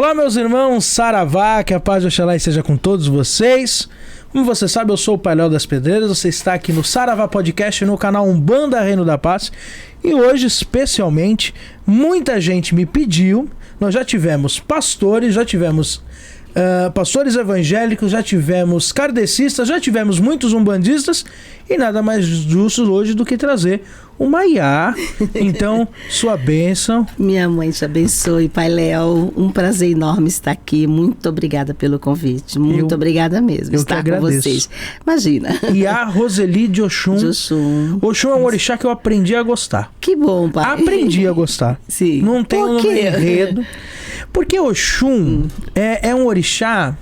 Olá, meus irmãos, saravá, que a paz de Oxalá esteja com todos vocês. Como você sabe, eu sou o Pai Léo das Pedreiras, você está aqui no Saravá Podcast, no canal Umbanda Reino da Paz. E hoje, especialmente, muita gente me pediu, nós já tivemos pastores, já tivemos pastores evangélicos, já tivemos kardecistas, já tivemos muitos umbandistas, e nada mais justo hoje do que trazer uma Iá. Então, sua bênção. Minha mãe te abençoe, Pai Léo. Um prazer enorme estar aqui. Muito obrigada pelo convite. Muito obrigada mesmo. Eu estar que com vocês. Imagina. Iá Roseli de Oxum. De Oxum. Oxum é um orixá que eu aprendi a gostar. Que bom, pai. Aprendi a gostar. Sim. Não tem um enredo. Porque Oxum é um orixá.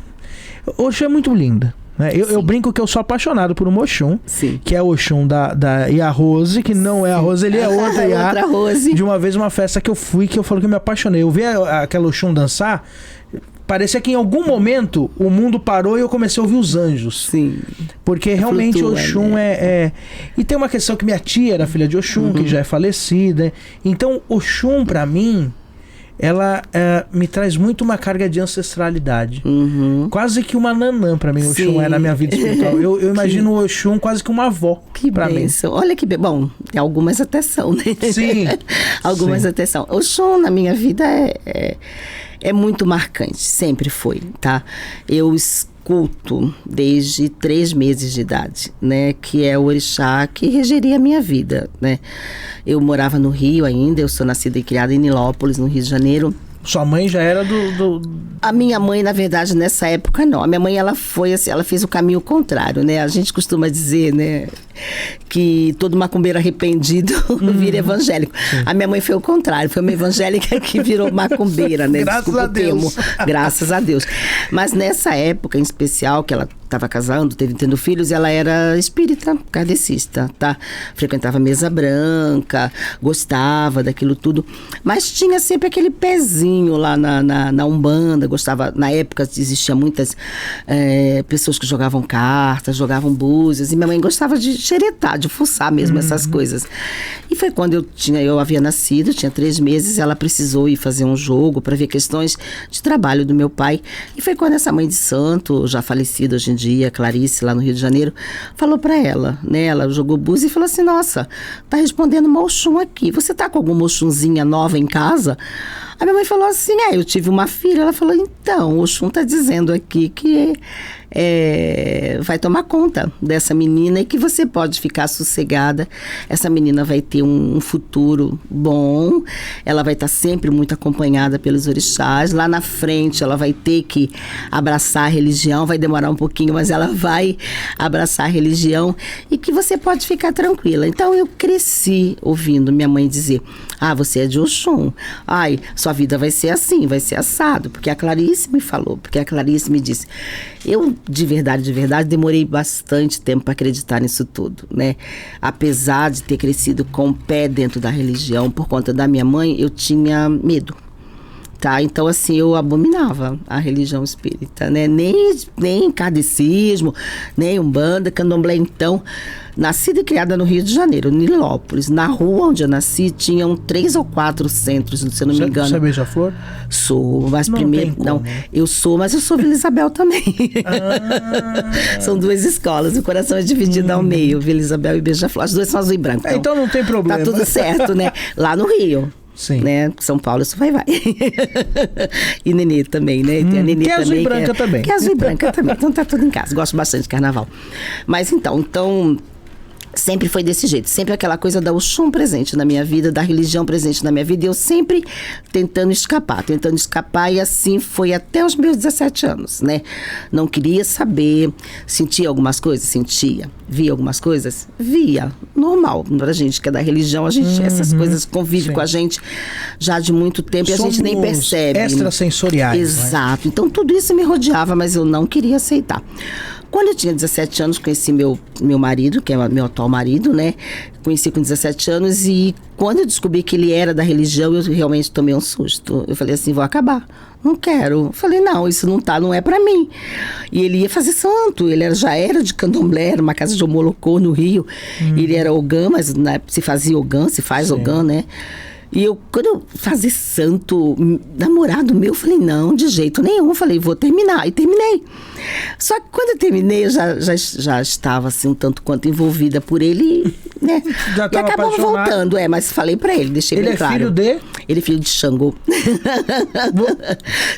Oxum é muito linda. Né? Eu brinco que eu sou apaixonado por um Oxum, sim, que é o Oxum da Iá Rose, que não é a Roseli, é outra Iá. Outra Rose. De uma vez, uma festa que eu fui, que eu falo que eu me apaixonei. Eu vi aquela Oxum dançar, parecia que em algum momento o mundo parou e eu comecei a ouvir os anjos. Sim. Porque realmente Oxum E tem uma questão que minha tia era filha de Oxum, que já é falecida. Então, Oxum, pra mim, ela me traz muito uma carga de ancestralidade. Quase que uma nanã pra mim, o Oxum é na minha vida espiritual. Eu imagino o Oxum quase que uma avó. Que pra bênção. Mim. Olha que bom, tem algumas até são, né? Sim. Algumas até são. O Oxum na minha vida é muito marcante, sempre foi, tá? Eu escuto desde 3 meses de idade, né? Que é o orixá que regeria a minha vida, né? Eu morava no Rio ainda, eu sou nascida e criada em Nilópolis, no Rio de Janeiro. Sua mãe já era A minha mãe, na verdade, nessa época, não. A minha mãe, ela foi assim, ela fez o caminho contrário, né? A gente costuma dizer, né, que todo macumbeiro arrependido vira evangélico. Sim. A minha mãe foi o contrário, foi uma evangélica que virou macumbeira, né? Graças a Deus. Graças a Deus. Mas nessa época, em especial, que ela estava casando, tendo filhos, ela era espírita, kardecista, tá? Frequentava mesa branca, gostava daquilo tudo, mas tinha sempre aquele pezinho lá na Umbanda, gostava, na época existia muitas pessoas que jogavam cartas, jogavam búzios, e minha mãe gostava de xeretar, de fuçar mesmo essas coisas. E foi quando eu havia nascido, tinha 3 meses, ela precisou ir fazer um jogo para ver questões de trabalho do meu pai, e foi quando essa mãe de santo, já falecida hoje em dia, Clarice, lá no Rio de Janeiro, falou pra ela, né? Ela jogou búzio e falou assim: nossa, tá respondendo uma Oxum aqui. Você tá com alguma Oxumzinha nova em casa? A minha mãe falou assim: eu tive uma filha. Ela falou: então, o Oxum tá dizendo aqui que vai tomar conta dessa menina e que você pode ficar sossegada. Essa menina vai ter um futuro bom, ela vai estar sempre muito acompanhada pelos orixás. Lá na frente ela vai ter que abraçar a religião, vai demorar um pouquinho, mas ela vai abraçar a religião e que você pode ficar tranquila. Então eu cresci ouvindo minha mãe dizer: você é de Oxum, sua vida vai ser assim, vai ser assado, porque a Clarice me falou, porque a Clarice me disse. Eu, de verdade, demorei bastante tempo para acreditar nisso tudo, né? Apesar de ter crescido com o pé dentro da religião, por conta da minha mãe, eu tinha medo. Tá? Então, assim, eu abominava a religião espírita, né? Nem kardecismo, nem umbanda, candomblé. Então, nascida e criada no Rio de Janeiro, Nilópolis. Na rua onde eu nasci, tinham 3 ou 4 centros, se eu não me engano. Você é beija-flor? Sou, mas não primeiro... Não, eu sou, mas eu sou Vila Isabel também. São 2 escolas, o coração é dividido ao meio, Vila Isabel e Beija-Flor. As 2 são azul e branco. Então não tem problema. Tá tudo certo, né? Lá no Rio. Sim. Né? São Paulo, isso vai. E Nenê também, né? E tem a Nenê que é também. Azul e branca também. Que é azul e branca também. Então tá tudo em casa. Gosto bastante de carnaval. Mas então sempre foi desse jeito. Sempre aquela coisa da Oxum presente na minha vida, da religião presente na minha vida. E eu sempre tentando escapar. E assim foi até os meus 17 anos, né? Não queria saber. Sentia algumas coisas? Sentia. Via algumas coisas? Via. Normal. Pra gente que é da religião, a gente essas coisas convivem com a gente já de muito tempo. Somos e a gente nem percebe. Extrasensoriais. Exato. Né? Então tudo isso me rodeava, mas eu não queria aceitar. Quando eu tinha 17 anos, conheci meu marido, que é meu atual marido, né? Conheci com 17 anos e quando eu descobri que ele era da religião, eu realmente tomei um susto. Eu falei assim, vou acabar. Não quero. Eu falei, não, isso não é pra mim. E ele ia fazer santo, ele já era de candomblé, era uma casa de Omolocô no Rio. Ele era ogã, mas se fazia ogã, se faz ogã, né? E quando eu fazer santo, namorado meu, eu falei, não, de jeito nenhum. Eu falei, vou terminar. E terminei. Só que quando eu terminei, eu já estava, assim, um tanto quanto envolvida por ele, né? Já e acabava apaixonado. voltando, mas falei pra ele, deixei bem claro. Ele é filho de? Ele é filho de Xangô.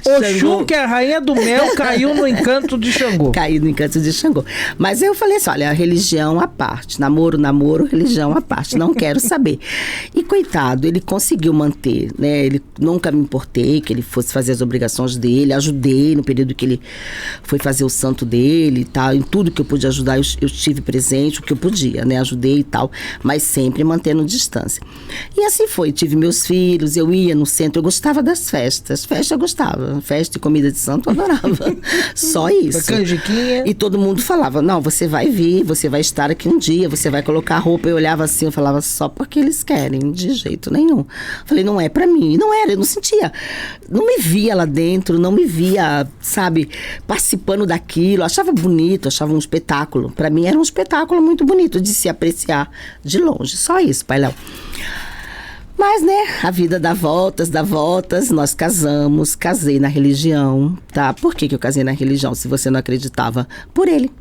Oxum, que é a rainha do mel, caiu no encanto de Xangô. Caiu no encanto de Xangô. Mas eu falei assim, olha, religião à parte. Namoro, religião à parte. Não quero saber. E coitado, ele conseguiu manter, né? Ele nunca me importei que ele fosse fazer as obrigações dele. Ajudei no período que ele foi fazer o santo dele e tal. Em tudo que eu pude ajudar, eu estive presente, o que eu podia, né? Ajudei e tal. Mas sempre mantendo distância. E assim foi. Tive meus filhos, eu ia no centro. Eu gostava das festas. Festa eu gostava. Festa e comida de santo eu adorava. Só isso. Canjiquinha. E todo mundo falava, não, você vai vir, você vai estar aqui um dia, você vai colocar roupa. Eu olhava assim, eu falava, só porque eles querem, de jeito nenhum. Falei, não é pra mim. E não era, eu não sentia. Não me via lá dentro, não me via, sabe, participando daquilo. Achava bonito, achava um espetáculo. Pra mim era um espetáculo muito bonito de se apreciar de longe. Só isso, Pai Léo. Mas, né, a vida dá voltas, nós casamos, casei na religião, tá? Por que eu casei na religião, se você não acreditava? Por ele.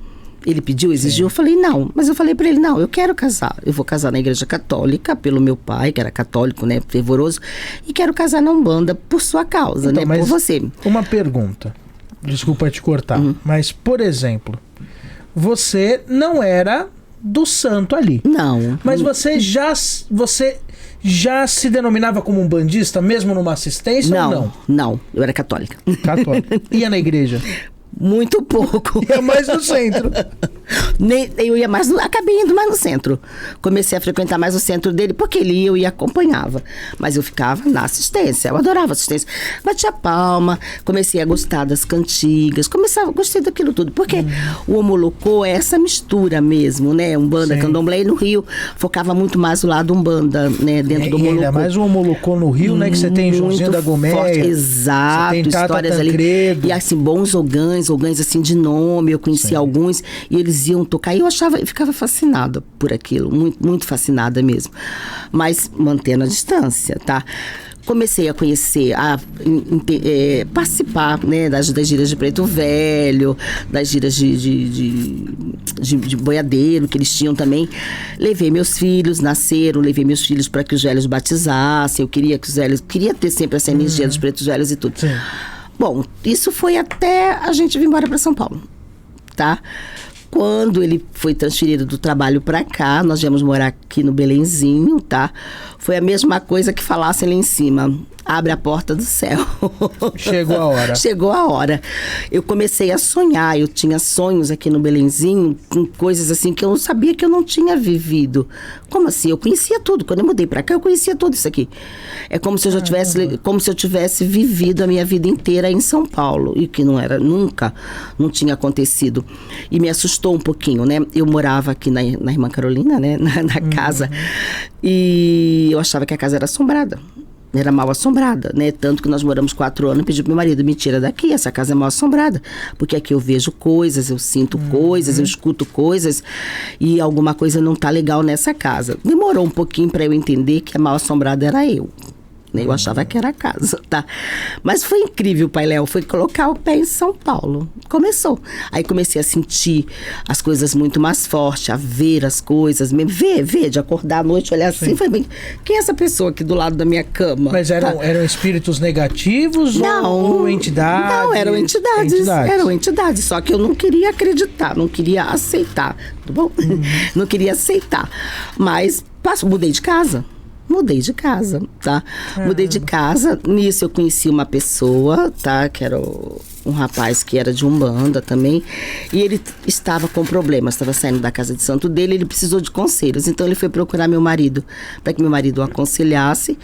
Ele pediu, exigiu, eu falei não. Mas eu falei pra ele, não, eu quero casar. Eu vou casar na igreja católica, pelo meu pai, que era católico, né, fervoroso, e quero casar na Umbanda por sua causa, então, né, por você. Uma pergunta, desculpa te cortar, mas, por exemplo, você não era do santo ali. Não. Mas você já se denominava como um bandista, mesmo numa assistência ou não? Não, eu era católica. Católica. Ia na igreja? Muito pouco. Ia mais no centro. Eu ia mais acabei indo mais no centro. Comecei a frequentar mais o centro dele, porque ele ia, eu ia acompanhava. Mas eu ficava na assistência, eu adorava assistência. Batia palma, comecei a gostar das cantigas, gostei daquilo tudo. Porque o Omolocô é essa mistura mesmo, né? Umbanda, Candomblé, e no Rio focava muito mais o lado Umbanda, né? Dentro do Omolocô. Ainda mais o Omolocô no Rio, né? Que você tem Joãozinho da Gomeia. Exato, você tem Tata histórias Tancredo. ali. E assim, bons ogãs assim de nome, eu conhecia alguns, e eles iam tocar, e eu ficava fascinada por aquilo, muito, muito fascinada mesmo, mas mantendo a distância, tá? Comecei a conhecer, participar, né, das giras de Preto Velho, das giras de boiadeiro que eles tinham também. Levei meus filhos, nasceram, levei meus filhos para que os velhos batizassem. Eu queria que os velhos, queria ter sempre essa energia dos pretos velhos e tudo. Sim. Bom, isso foi até a gente vir embora para São Paulo, tá? Quando ele foi transferido do trabalho para cá, nós viemos morar aqui no Belenzinho, tá? Foi a mesma coisa que falassem lá em cima. Abre a porta do céu. Chegou a hora. Chegou a hora. Eu comecei a sonhar, eu tinha sonhos aqui no Belenzinho, com coisas assim que eu sabia que eu não tinha vivido. Como assim? Eu conhecia tudo. Quando eu mudei pra cá, eu conhecia tudo isso aqui. É como se eu já tivesse, como se eu tivesse vivido a minha vida inteira em São Paulo. E que não era, nunca, não tinha acontecido. E me assustou um pouquinho, né? Eu morava aqui na Irmã Carolina, né? Na casa. E eu achava que a casa era assombrada. Era mal assombrada, né? Tanto que nós moramos 4 anos e pedi pro meu marido, me tira daqui, essa casa é mal assombrada. Porque aqui eu vejo coisas, eu sinto coisas, eu escuto coisas e alguma coisa não tá legal nessa casa. Demorou um pouquinho para eu entender que a mal assombrada era eu. Eu achava que era a casa, tá? Mas foi incrível, Pai Léo, foi colocar o pé em São Paulo. Começou. Aí comecei a sentir as coisas muito mais forte, a ver as coisas, mesmo, ver, de acordar à noite, olhar assim, foi bem, quem é essa pessoa aqui do lado da minha cama? Mas eram espíritos negativos ou entidades? Não, eram entidades. Eram entidades, só que eu não queria acreditar, não queria aceitar, tá bom? Não queria aceitar. Mas mudei de casa, tá? Mudei de casa, nisso eu conheci uma pessoa, tá? Que era um rapaz que era de Umbanda também, e ele estava com problemas, estava saindo da casa de santo dele, ele precisou de conselhos, então ele foi procurar meu marido, para que meu marido o aconselhasse.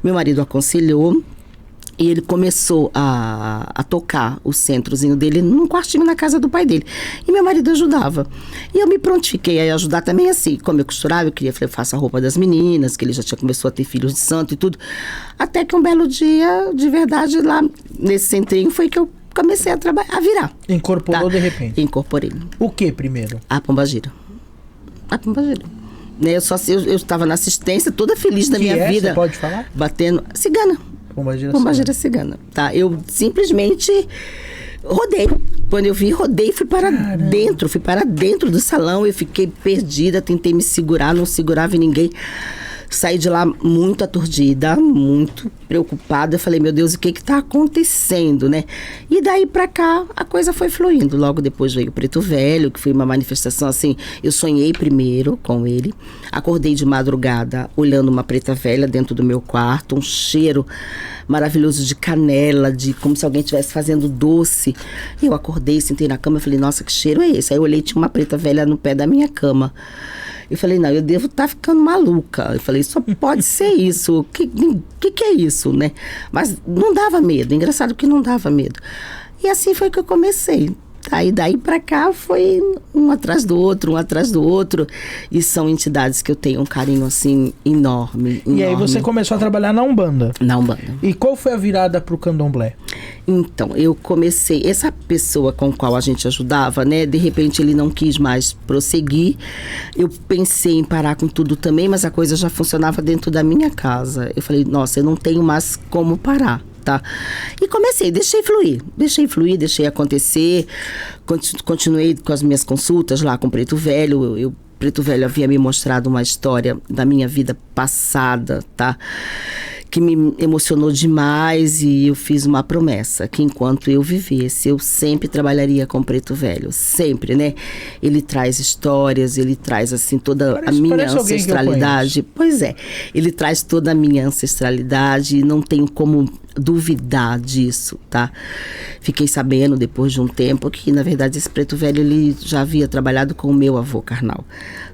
Meu marido aconselhou, e ele começou a tocar o centrozinho dele num quartinho na casa do pai dele. E meu marido ajudava. E eu me prontifiquei a ajudar também assim. Como eu costurava, eu faço a roupa das meninas, que ele já começou a ter filhos de santo e tudo. Até que um belo dia, de verdade, lá nesse centrinho, foi que eu comecei a trabalhar, a virar. Incorporou de repente? Incorporei. O que primeiro? A pombagira. né? Eu estava na assistência, toda feliz da minha vida. Você pode falar? Batendo. Cigana. Pombagira cigana. Tá, eu simplesmente rodei. Quando eu vi, rodei, fui para dentro do salão, eu fiquei perdida, tentei me segurar, não segurava em ninguém. Saí de lá muito aturdida, muito preocupada. Eu falei, meu Deus, o que está acontecendo, né? E daí pra cá, a coisa foi fluindo. Logo depois veio o Preto Velho, que foi uma manifestação assim. Eu sonhei primeiro com ele. Acordei de madrugada, olhando uma preta velha dentro do meu quarto. Um cheiro maravilhoso de canela, de como se alguém estivesse fazendo doce. Eu acordei, sentei na cama e falei, nossa, que cheiro é esse? Aí eu olhei, tinha uma preta velha no pé da minha cama. Eu falei, não, eu devo estar ficando maluca. Eu falei, só pode ser isso. O que é isso, né? Mas não dava medo. Engraçado que não dava medo. E assim foi que eu comecei. Aí daí pra cá foi um atrás do outro. E são entidades que eu tenho um carinho assim enorme. E aí você começou a trabalhar na Umbanda? Na Umbanda. E qual foi a virada pro Candomblé? Então, eu comecei... Essa pessoa com a qual a gente ajudava, né? De repente ele não quis mais prosseguir. Eu pensei em parar com tudo também, mas a coisa já funcionava dentro da minha casa. Eu falei, nossa, eu não tenho mais como parar. Tá? E comecei, deixei fluir, deixei acontecer, continuei com as minhas consultas lá com o Preto Velho. O Preto Velho havia me mostrado uma história da minha vida passada, tá? Que me emocionou demais, e eu fiz uma promessa, que enquanto eu vivesse, eu sempre trabalharia com o Preto Velho, sempre, né? Ele traz histórias, ele traz assim toda a minha ancestralidade. Pois é, ele traz toda a minha ancestralidade e não tenho como duvidar disso, tá? Fiquei sabendo depois de um tempo que, na verdade, esse Preto Velho, ele já havia trabalhado com o meu avô carnal.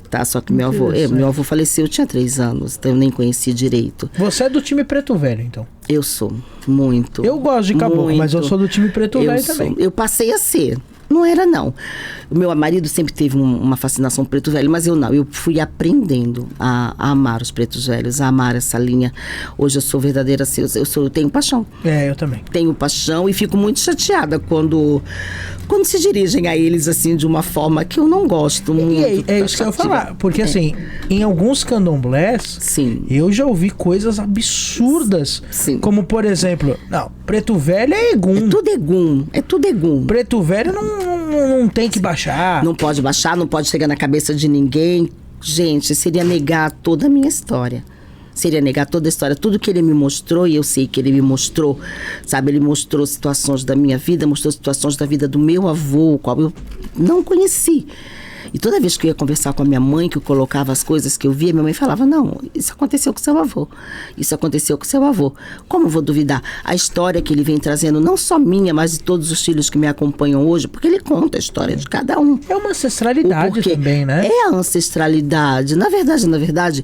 Tá, só que meu avô faleceu, eu tinha 3 anos, então eu nem conhecia direito. Você é do time Preto Velho, então? Eu sou, muito. Eu gosto de caboclo, mas eu sou do time Preto Velho também. Eu passei a ser. Não era, não. O meu marido sempre teve uma fascinação por Preto Velho, mas eu não. Eu fui aprendendo a amar os Pretos Velhos, a amar essa linha. Hoje eu sou verdadeira, eu tenho paixão. Eu também. Tenho paixão e fico muito chateada quando se dirigem a eles assim de uma forma que eu não gosto muito. É isso que eu ia falar, porque assim, em alguns candomblés, sim, eu já ouvi coisas absurdas. Sim. Como, por exemplo, não, Preto Velho é egum. É tudo egum. Preto Velho não tem que baixar. Não pode baixar, não pode chegar na cabeça de ninguém. Gente, seria negar toda a minha história. Seria negar toda a história, tudo que ele me mostrou, e eu sei que ele me mostrou, sabe? Ele mostrou situações da minha vida, mostrou situações da vida do meu avô, o qual eu não conheci. E toda vez que eu ia conversar com a minha mãe, que eu colocava as coisas que eu via, minha mãe falava, não, isso aconteceu com seu avô. Isso aconteceu com seu avô. Como eu vou duvidar? A história que ele vem trazendo, não só minha, mas de todos os filhos que me acompanham hoje, porque ele conta a história de cada um. É uma ancestralidade também, né? É a ancestralidade. Na verdade,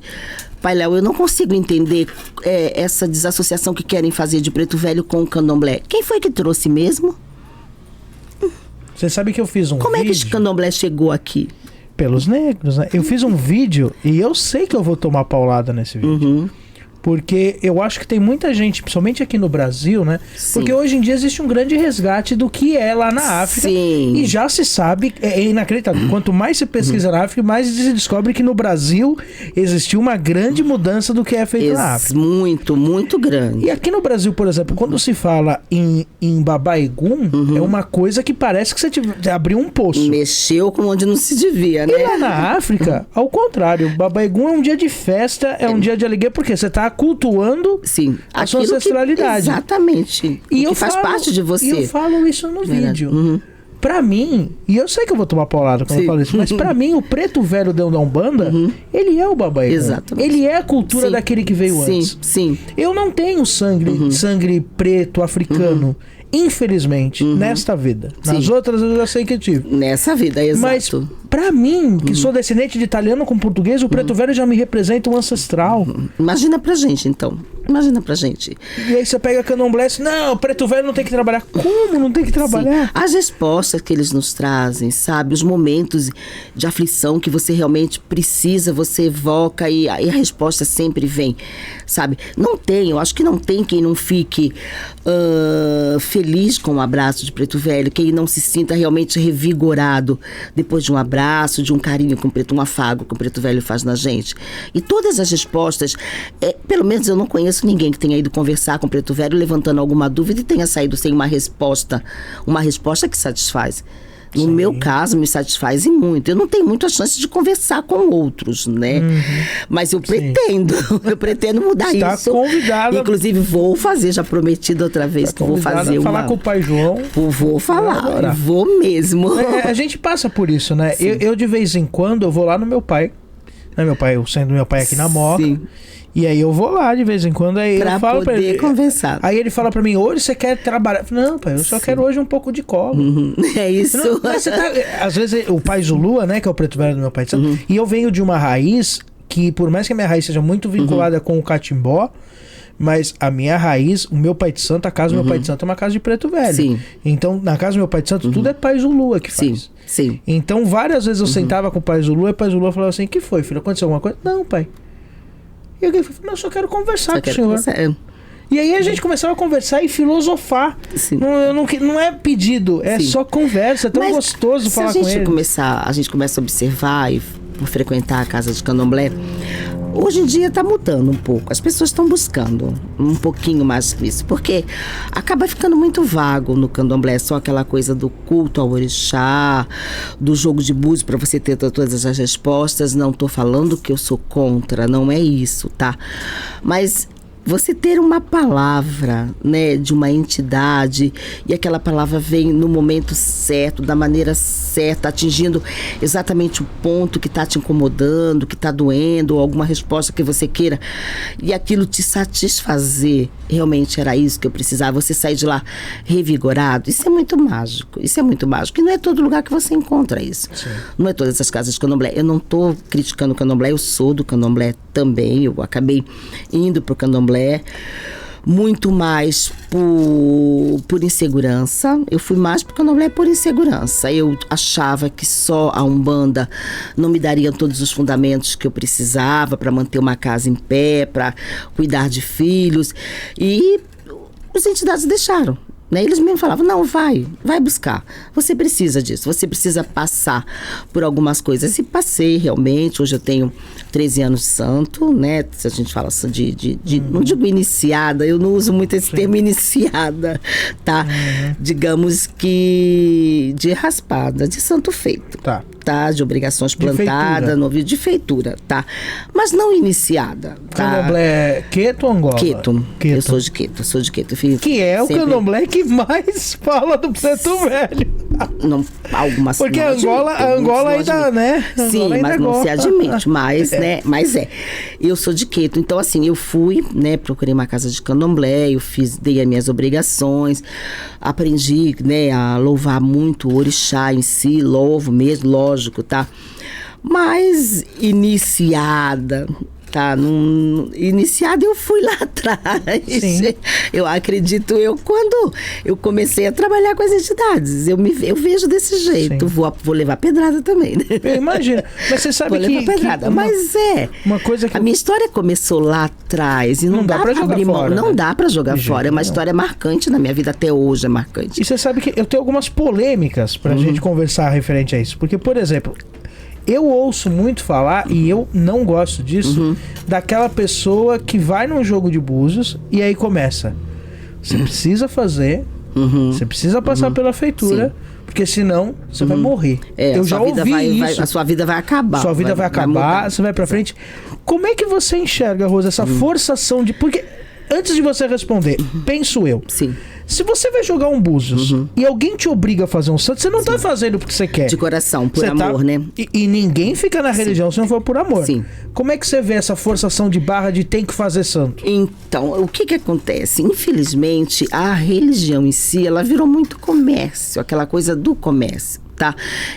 Pai Léo, eu não consigo entender essa desassociação que querem fazer de Preto Velho com o Candomblé. Quem foi que trouxe mesmo? Você sabe que eu fiz um vídeo... Como é que esse Candomblé chegou aqui? Pelos negros, né? Eu fiz um vídeo e eu sei que eu vou tomar paulada nesse vídeo. Uhum. Porque eu acho que tem muita gente, principalmente aqui no Brasil, né? Sim. Porque hoje em dia existe um grande resgate do que é lá na África. Sim. E já se sabe, é inacreditável. Quanto mais se pesquisa na África, mais se descobre que no Brasil existiu uma grande mudança do que é feito na África. Muito, muito grande. E aqui no Brasil, por exemplo, quando se fala em Baba Egum, é uma coisa que parece que você abriu um poço. Mexeu com onde não se devia, né? E lá na África, ao contrário, Baba Egum é um dia de festa, é um dia de alegria, porque você tá cultuando a sua ancestralidade. Exatamente. E que faz parte de você. E eu falo isso no vídeo. Uhum. Pra mim, e eu sei que eu vou tomar paulada quando eu falo isso, mas pra mim, o Preto Velho da Umbanda, ele é o Baba Egum. Exatamente. Ele é a cultura daquele que veio antes. Sim. Eu não tenho sangue preto africano. Infelizmente, nesta vida. Nas outras eu já sei que eu tive. Nessa vida, exato. Mas, pra mim, que sou descendente de italiano com português, o Preto Velho já me representa um ancestral. Imagina pra gente, então. Imagina pra gente. E aí você pega Candomblé e diz, não, o Preto Velho não tem que trabalhar. Como não tem que trabalhar? Sim. As respostas que eles nos trazem, sabe? Os momentos de aflição que você realmente precisa, você evoca e a resposta sempre vem, sabe? Não tem, eu acho que não tem quem não fique feliz com o abraço de Preto Velho, quem não se sinta realmente revigorado depois de um abraço, abraço, de um carinho que um afago que o Preto Velho faz na gente. E todas as respostas, pelo menos eu não conheço ninguém que tenha ido conversar com o Preto Velho levantando alguma dúvida e tenha saído sem uma resposta que satisfaz. No meu caso, me satisfaz e muito. Eu não tenho muita chance de conversar com outros, né? Mas eu pretendo mudar isso. Está convidada. Inclusive, vou fazer, já prometido outra vez que vou fazer falar com o pai João. Vou falar, vou mesmo. A gente passa por isso, né? Eu, de vez em quando, eu vou lá no meu pai. Né? Eu sendo meu pai aqui na Moca. Sim. E aí eu vou lá de vez em quando, aí eu falo pra ele. Conversar. Aí ele fala pra mim, hoje você quer trabalhar? Não, pai, eu só quero hoje um pouco de colo. É isso. Não, mas às vezes o pai Zulua, né, que é o Preto Velho do meu pai, e eu venho de uma raiz que, por mais que a minha raiz seja muito vinculada com o catimbó, mas a minha raiz, o meu pai de santo, a casa do meu pai de santo é uma casa de Preto Velho. Sim. Então, na casa do meu pai de santo, tudo é pai Zulua que faz. Sim. Então, várias vezes eu sentava com o pai Zulua e o pai Zulua falava assim, que foi, filho? Aconteceu alguma coisa? Não, pai. E alguém falou, eu só quero conversar com o senhor. E aí a gente começava a conversar e filosofar. Não é pedido, é só conversa. É tão gostoso falar com ele. A gente começa a observar e frequentar a casa de candomblé. Hoje em dia está mudando um pouco. As pessoas estão buscando um pouquinho mais isso. Porque acaba ficando muito vago no candomblé. Só aquela coisa do culto ao orixá, do jogo de búzios para você ter todas as respostas. Não estou falando que eu sou contra, não é isso, tá? Mas você ter uma palavra, né, de uma entidade, e aquela palavra vem no momento certo, da maneira certa, atingindo exatamente o ponto que está te incomodando, que está doendo, ou alguma resposta que você queira, e aquilo te satisfazer, realmente era isso que eu precisava, você sair de lá revigorado, isso é muito mágico, e não é todo lugar que você encontra isso. Sim. Não é todas as casas de candomblé. Eu não estou criticando o candomblé, eu sou do candomblé também, eu acabei indo pro candomblé muito mais por insegurança. Eu fui mais pro candomblé por insegurança. Eu achava que só a Umbanda não me daria todos os fundamentos que eu precisava para manter uma casa em pé, para cuidar de filhos. E as entidades deixaram. Eles mesmo falavam, não, vai buscar, você precisa disso, você precisa passar por algumas coisas, e passei realmente. Hoje eu tenho 13 anos de santo, né, se a gente fala não digo iniciada, eu não uso muito esse termo iniciada, tá, digamos que de raspada, de santo feito, tá, de obrigações plantadas, de feitura, tá, mas não iniciada, tá? Candomblé Queto ou Angola? Queto. Eu sou de Queto. Que é o candomblé que mais fala do Preto Velho. Não, algumas. Porque a Angola ainda, né? Sim, mas não se admite, né? Mas eu sou de Queto, então assim, eu fui, né, procurei uma casa de candomblé, dei as minhas obrigações, aprendi, né, a louvar muito o orixá em si, louvo mesmo, lógico, tá? Mas iniciada, tá? Iniciada eu fui lá atrás. Sim. Eu acredito, quando eu comecei a trabalhar com as entidades, eu vejo desse jeito. Vou levar pedrada também, né? Eu imagino. Mas você sabe vou levar pedrada. Mas uma coisa que a minha história começou lá atrás e não dá pra jogar fora. Não dá pra jogar fora. É uma história marcante na minha vida, até hoje é marcante. E você sabe que eu tenho algumas polêmicas pra gente conversar referente a isso. Porque, por exemplo, eu ouço muito falar, e eu não gosto disso, daquela pessoa que vai num jogo de búzios e aí começa. Você precisa fazer, você precisa passar pela feitura, porque senão você vai morrer. Eu já ouvi isso. A sua vida vai acabar. Sua vida vai acabar, você vai pra frente. Como é que você enxerga, Rosa, essa forçação de... Porque antes de você responder, penso eu. Sim. Se você vai jogar um búzios e alguém te obriga a fazer um santo, você não tá fazendo porque você quer. De coração, por amor, né? E ninguém fica na religião se não for por amor. Sim. Como é que você vê essa forçação de barra de tem que fazer santo? Então, o que acontece? Infelizmente, a religião em si, ela virou muito comércio, aquela coisa do comércio, tá?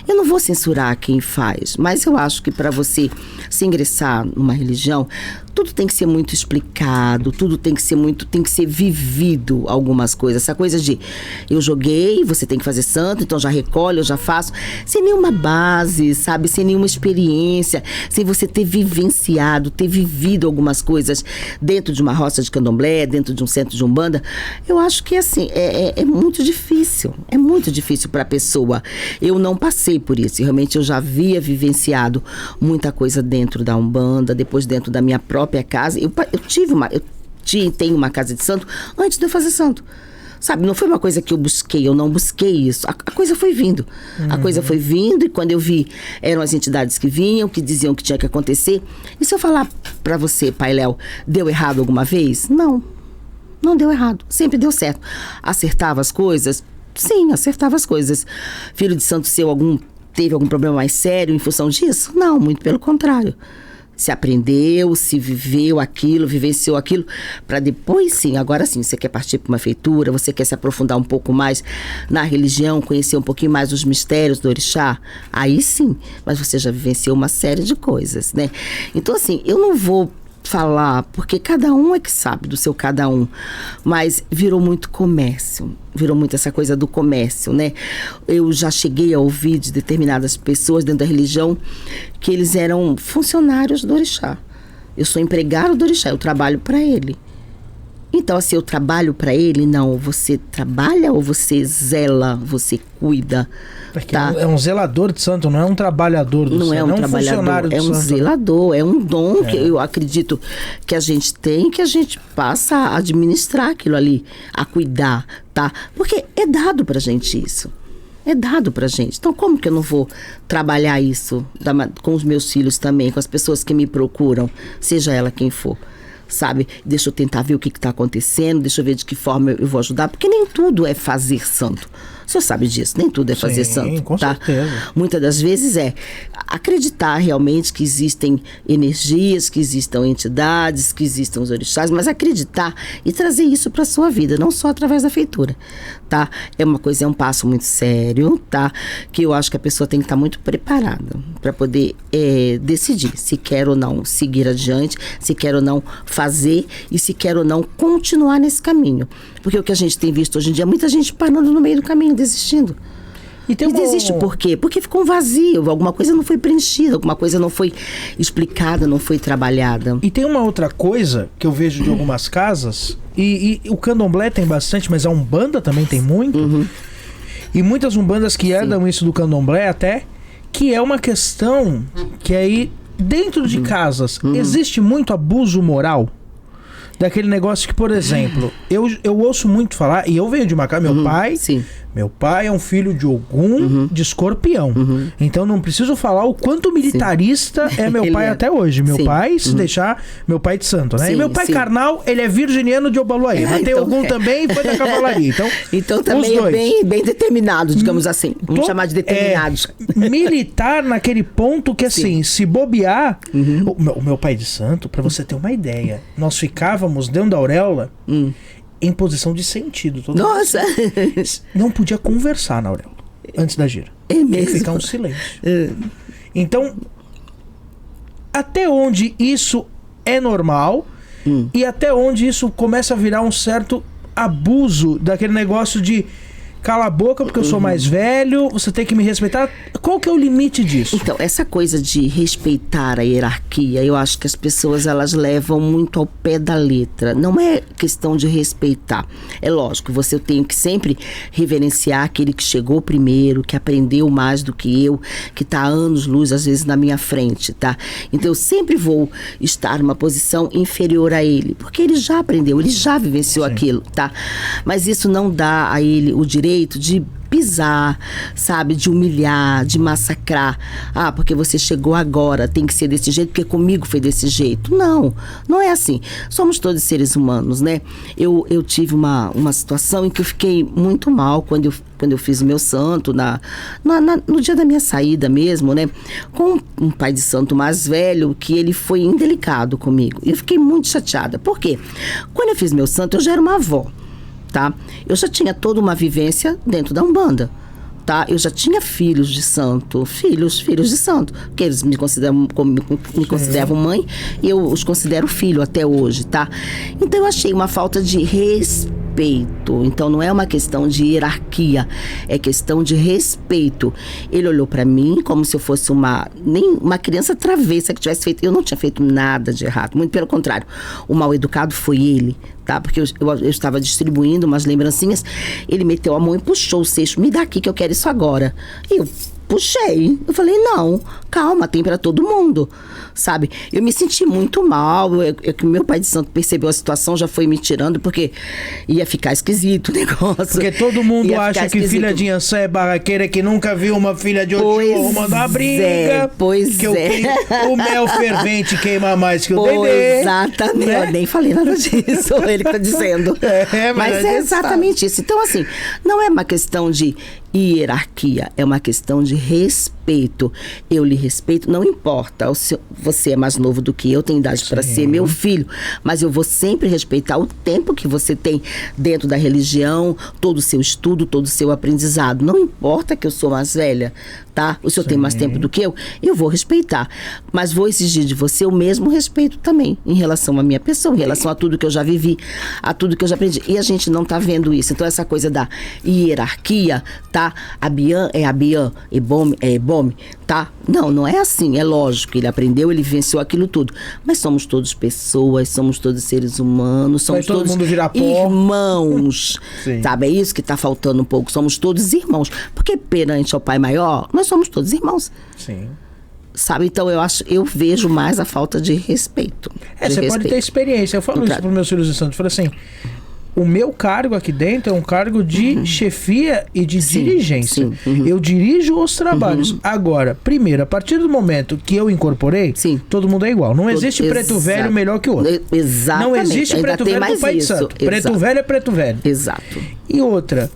Eu não vou censurar quem faz, mas eu acho que para você se ingressar numa religião, tudo tem que ser muito explicado, tudo tem que ser vivido, algumas coisas. Essa coisa de eu joguei, você tem que fazer santo, então já recolhe, eu já faço, sem nenhuma base, sabe, sem nenhuma experiência, sem você ter vivenciado, ter vivido algumas coisas dentro de uma roça de candomblé, dentro de um centro de umbanda. Eu acho que assim, é muito difícil para a pessoa. Eu não passei por isso, realmente eu já havia vivenciado muita coisa dentro da umbanda, depois dentro da minha própria casa. Eu tenho uma casa de santo antes de eu fazer santo. Sabe, não foi uma coisa que eu não busquei isso. A coisa foi vindo. A coisa foi vindo e quando eu vi, eram as entidades que vinham, que diziam que tinha que acontecer. E se eu falar pra você, Pai Léo, deu errado alguma vez? Não deu errado. Sempre deu certo. Acertava as coisas? Sim, acertava as coisas. Filho de santo seu, teve algum problema mais sério em função disso? Não, muito pelo contrário. Se aprendeu, se viveu aquilo, vivenciou aquilo, para depois sim, agora sim, você quer partir para uma feitura, você quer se aprofundar um pouco mais na religião, conhecer um pouquinho mais os mistérios do orixá, aí sim, mas você já vivenciou uma série de coisas, né? Então assim, eu não vou falar, porque cada um é que sabe do seu cada um, mas virou muito comércio, virou muito essa coisa do comércio, né? Eu já cheguei a ouvir de determinadas pessoas dentro da religião que eles eram funcionários do orixá. Eu sou empregado do orixá, eu trabalho para ele. Então, assim, eu trabalho para ele? Não, você trabalha ou você zela, você cuida? Porque tá? É um zelador de santo, não é um trabalhador do santo. Não é um trabalhador, é um zelador, é um dom que eu acredito que a gente tem, que a gente passa a administrar aquilo ali, a cuidar, tá? Porque é dado pra gente isso. É dado pra gente. Então, como que eu não vou trabalhar isso com os meus filhos também, com as pessoas que me procuram, seja ela quem for? Sabe, deixa eu tentar ver o que está acontecendo, deixa eu ver de que forma eu vou ajudar, porque nem tudo é fazer santo. O senhor sabe disso, nem tudo é fazer santo. Com certeza. Muitas das vezes é acreditar realmente que existem energias, que existam entidades, que existam os orixás, mas acreditar e trazer isso para a sua vida, não só através da feitura, tá? É um passo muito sério, tá? Que eu acho que a pessoa tem que estar muito preparada para poder decidir se quer ou não seguir adiante, se quer ou não fazer e se quer ou não continuar nesse caminho. Porque o que a gente tem visto hoje em dia é muita gente parando no meio do caminho, desistindo. E desiste por quê? Porque ficou um vazio, alguma coisa não foi preenchida, alguma coisa não foi explicada, não foi trabalhada. E tem uma outra coisa que eu vejo de algumas casas, e o candomblé tem bastante, mas a umbanda também tem muito, e muitas umbandas que herdam isso do candomblé até, que é uma questão que aí, dentro de casas, existe muito abuso moral. Daquele negócio que, por exemplo, eu ouço muito falar, e eu venho de uma casa, meu pai é um filho de Ogum, de Escorpião. Então não preciso falar o quanto militarista é meu pai até hoje. Meu pai, se deixar, meu pai de santo, né? E meu pai carnal, ele é virginiano de Obaluaí. Matei Ogum também e foi da cavalaria. Então também é bem determinado, digamos assim. Vamos chamar de determinados. Militar naquele ponto que, assim, se bobear... O meu pai de santo, pra você ter uma ideia, nós ficávamos dentro da auréola em posição de sentido. Nossa! Não podia conversar na auréola antes da gira. Tinha que ficar um silêncio. Então, até onde isso é normal e até onde isso começa a virar um certo abuso daquele negócio de cala a boca porque eu sou mais velho, você tem que me respeitar. Qual que é o limite disso? Então, essa coisa de respeitar a hierarquia, eu acho que as pessoas, elas levam muito ao pé da letra. Não é questão de respeitar. É lógico, você tem que sempre reverenciar aquele que chegou primeiro, que aprendeu mais do que eu, que está a anos-luz, às vezes, na minha frente, tá? Então, eu sempre vou estar numa posição inferior a ele, porque ele já aprendeu, ele já vivenciou aquilo, tá? Mas isso não dá a ele o direito de pisar, sabe, de humilhar, de massacrar. Ah, porque você chegou agora, tem que ser desse jeito, porque comigo foi desse jeito. Não é assim. Somos todos seres humanos, né? Eu tive uma situação em que eu fiquei muito mal quando eu fiz o meu santo, no dia da minha saída mesmo, né? Com um pai de santo mais velho, que ele foi indelicado comigo. E eu fiquei muito chateada. Por quê? Quando eu fiz meu santo, eu já era uma avó. Tá? Eu já tinha toda uma vivência dentro da Umbanda, tá? Eu já tinha filhos de santo, filhos de santo, porque eles me consideram como me consideravam mãe, e eu os considero filho até hoje, tá? Então eu achei uma falta de respeito. Então não é uma questão de hierarquia, é questão de respeito. Ele olhou pra mim como se eu fosse uma criança travessa que tivesse feito. Eu não tinha feito nada de errado, muito pelo contrário. O mal educado foi ele, tá? Porque eu estava distribuindo umas lembrancinhas, ele meteu a mão e puxou o cesto. Me dá aqui que eu quero isso agora. E eu puxei. Eu falei, não, calma, tem pra todo mundo, sabe? Eu me senti muito mal. Que meu pai de santo percebeu a situação, já foi me tirando, porque ia ficar esquisito o negócio. Porque todo mundo acha que filha de Iansã é barraqueira, que nunca viu uma filha de Oxum arrumando uma briga. O mel fervente queima mais que o dendê. Exatamente. Né? Eu nem falei nada disso. Ele que tá dizendo. Mas é exatamente isso. Então, assim, não é uma questão de hierarquia, é uma questão de respeito. Eu lhe respeito, não importa, você é mais novo do que eu, tem idade para ser meu filho, mas eu vou sempre respeitar o tempo que você tem dentro da religião, todo o seu estudo, todo o seu aprendizado. Não importa que eu sou mais velha, tá? O senhor tem mais tempo do que eu vou respeitar, mas vou exigir de você o mesmo respeito também, em relação à minha pessoa, em relação a tudo que eu já vivi, a tudo que eu já aprendi. E a gente não tá vendo isso. Então essa coisa da hierarquia, tá? Abian é Abian, Ebome é Ebome, tá? Não é assim, é lógico, ele aprendeu, ele venceu aquilo tudo, mas somos todos pessoas, somos todos seres humanos, somos todos irmãos, sabe? É isso que tá faltando um pouco, somos todos irmãos, porque perante ao Pai Maior, nós somos todos irmãos. Sim. Sabe, então eu vejo mais a falta de respeito. Você pode ter experiência, eu falo isso para meus filhos de santo, eu falo assim, o meu cargo aqui dentro é um cargo de chefia e de dirigência. Eu dirijo os trabalhos. Agora, primeiro, a partir do momento que eu incorporei, todo mundo é igual. Não existe preto velho melhor que o outro. Exatamente. Não existe preto velho do Pai de Santo. Preto velho é preto velho. Exato. E outra,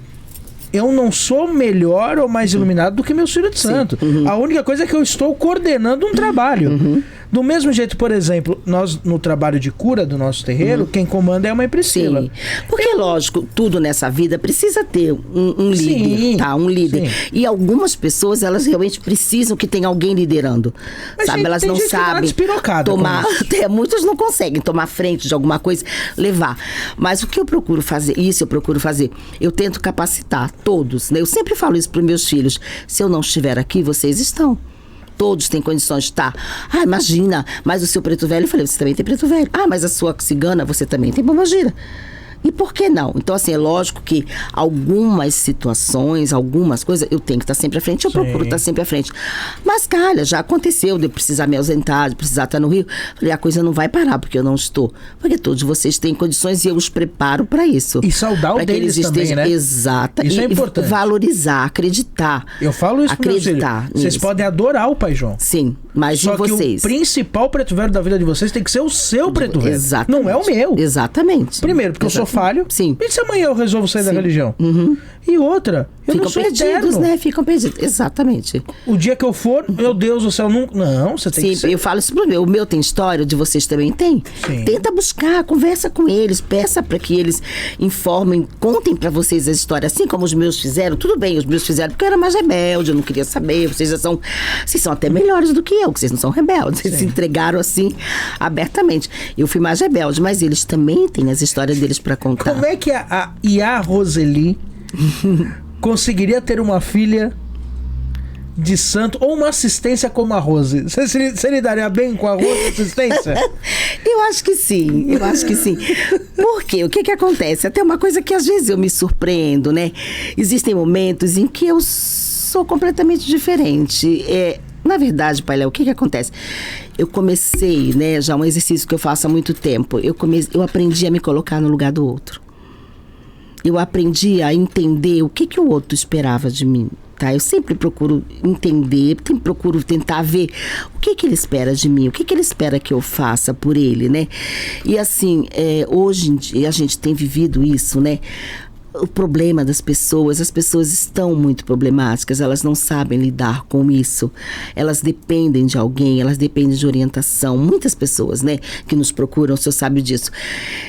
eu não sou melhor ou mais iluminado do que meus filhos de santo. A única coisa é que eu estou coordenando um trabalho. Do mesmo jeito, por exemplo, nós no trabalho de cura do nosso terreiro, quem comanda é a Mãe Priscila. Sim. Porque, lógico, tudo nessa vida precisa ter um líder, tá? Um líder. E algumas pessoas, elas realmente precisam que tenha alguém liderando. Mas sabe? Elas não sabem tomar... Muitas não conseguem tomar frente de alguma coisa, levar. Mas o que eu procuro fazer, eu tento capacitar todos, né? Eu sempre falo isso para os meus filhos. Se eu não estiver aqui, vocês estão. Todos têm condições de estar. Ah, imagina, mas o seu preto velho, eu falei, você também tem preto velho. Ah, mas a sua cigana, você também tem pombagira. E por que não? Então, assim, é lógico que algumas situações, algumas coisas, eu tenho que estar sempre à frente, eu procuro estar sempre à frente. Mas, cara, já aconteceu de eu precisar me ausentar, de precisar estar no Rio. Falei, a coisa não vai parar porque eu não estou. Porque todos vocês têm condições e eu os preparo para isso. E saudar o deles também, né? Exato. Isso é importante. Valorizar, acreditar. Eu falo isso para acreditar. Vocês podem adorar o Pai João. Sim, mas de vocês. Só que o principal preto velho da vida de vocês tem que ser o seu preto velho. Exatamente. Não é o meu. Exatamente. Primeiro, porque eu sou falho. Sim. E se amanhã eu resolvo sair da religião? E outra, eu não sou eterno. Né? Ficam perdidos, exatamente. O dia que eu for, meu Deus do céu, não, você tem que ser. Eu falo isso pro meu. O meu tem história, o de vocês também tem. Tenta buscar, conversa com eles, peça para que eles informem, contem para vocês a história, assim como os meus fizeram. Tudo bem, os meus fizeram porque eu era mais rebelde, eu não queria saber. Vocês são até melhores do que eu, que vocês não são rebeldes. Vocês se entregaram assim, abertamente. Eu fui mais rebelde, mas eles também têm as histórias deles para contar. Como é que a Iá Roseli conseguiria ter uma filha de santo ou uma assistência como a Rose? Você lidaria bem com a Rose assistência? Eu acho que sim. Por quê? O que acontece? Até uma coisa que às vezes eu me surpreendo, né? Existem momentos em que eu sou completamente diferente. Na verdade, Pai Léo, o que acontece? Eu comecei, né, já um exercício que eu faço há muito tempo. Eu aprendi a me colocar no lugar do outro. Eu aprendi a entender o que o outro esperava de mim, tá? Eu sempre procuro entender, procuro tentar ver o que ele espera de mim, o que ele espera que eu faça por ele, né? E assim, hoje em dia a gente tem vivido isso, né? O problema das pessoas, as pessoas estão muito problemáticas, elas não sabem lidar com isso, elas dependem de alguém, elas dependem de orientação, muitas pessoas, né, que nos procuram, o senhor sabe disso.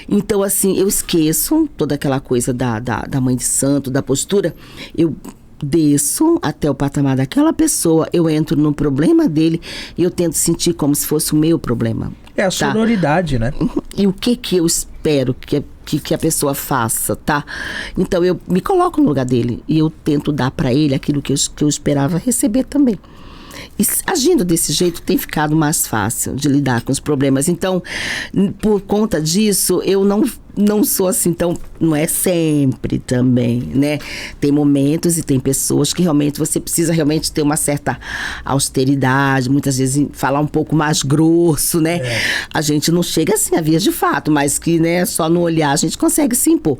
Então, assim, eu esqueço toda aquela coisa da mãe de santo, da postura, eu desço até o patamar daquela pessoa, eu entro no problema dele e eu tento sentir como se fosse o meu problema. É a sororidade, né? E o que eu espero que a pessoa faça, tá? Então eu me coloco no lugar dele e eu tento dar para ele aquilo que eu esperava receber também. E agindo desse jeito tem ficado mais fácil de lidar com os problemas. Então, por conta disso, eu não sou assim, então não é sempre também, né? Tem momentos e tem pessoas que realmente você precisa realmente ter uma certa austeridade, muitas vezes falar um pouco mais grosso, né? A gente não chega assim a vias de fato, mas que, né, só no olhar a gente consegue se impor.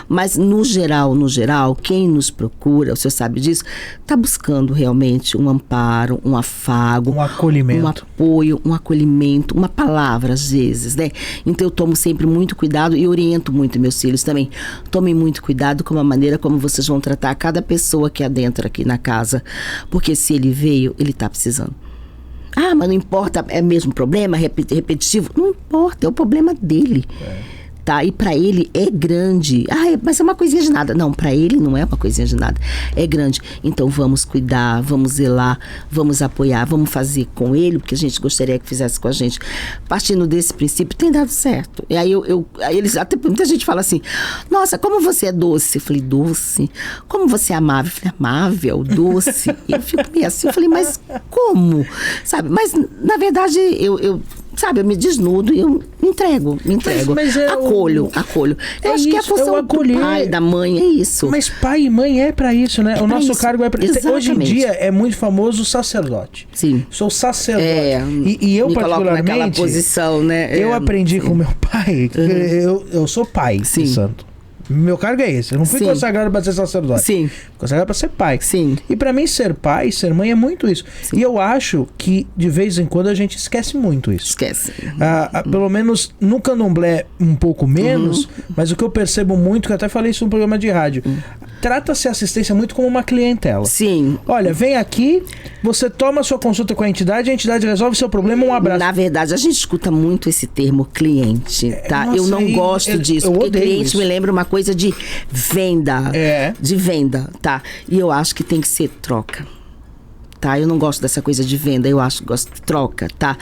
Mas no geral, quem nos procura, o senhor sabe disso, tá buscando realmente um amparo, um afago, um acolhimento, um apoio, um acolhimento, uma palavra às vezes, né? Então eu tomo sempre muito cuidado e oriento muito meus filhos também. Tomem muito cuidado com a maneira como vocês vão tratar cada pessoa que adentra aqui na casa, porque se ele veio, ele tá precisando. Ah, mas não importa, é mesmo problema, repetitivo? Não importa, é o problema dele. Tá? E pra ele é grande. Ah, mas é uma coisinha de nada. Não, pra ele não é uma coisinha de nada. É grande. Então vamos cuidar, vamos zelar, vamos apoiar, vamos fazer com ele o que a gente gostaria que fizesse com a gente. Partindo desse princípio, tem dado certo. E aí aí eles, até muita gente fala assim: nossa, como você é doce. Eu falei: doce? Como você é amável? Eu falei: amável, doce. E eu fico meio assim, eu falei: mas como? Sabe? Mas na verdade eu me desnudo e eu me entrego. Mas acolho. Eu acho que é a função do pai, da mãe, é isso. Mas pai e mãe é pra isso, né? O nosso cargo é pra isso. Hoje em dia é muito famoso o sacerdote. Sim. Sou sacerdote. E eu, me particularmente, naquela posição, né? Eu aprendi com meu pai, eu sou pai de santo. Meu cargo é esse. Eu não fui consagrado para ser sacerdote. Sim. Consagrado para ser pai. Sim. E para mim ser pai, ser mãe é muito isso. Sim. E eu acho que de vez em quando a gente esquece muito isso. Esquece. Pelo menos no candomblé um pouco menos, mas o que eu percebo muito, que eu até falei isso no programa de rádio, trata-se a assistência muito como uma clientela. Sim. Olha, vem aqui, você toma a sua consulta com a entidade resolve seu problema, um abraço. Na verdade, a gente escuta muito esse termo cliente, tá? Nossa, eu não gosto disso, porque cliente isso. me lembra uma coisa de venda. De venda, tá? E eu acho que tem que ser troca. Tá? Eu não gosto dessa coisa de venda, gosto de troca, tá?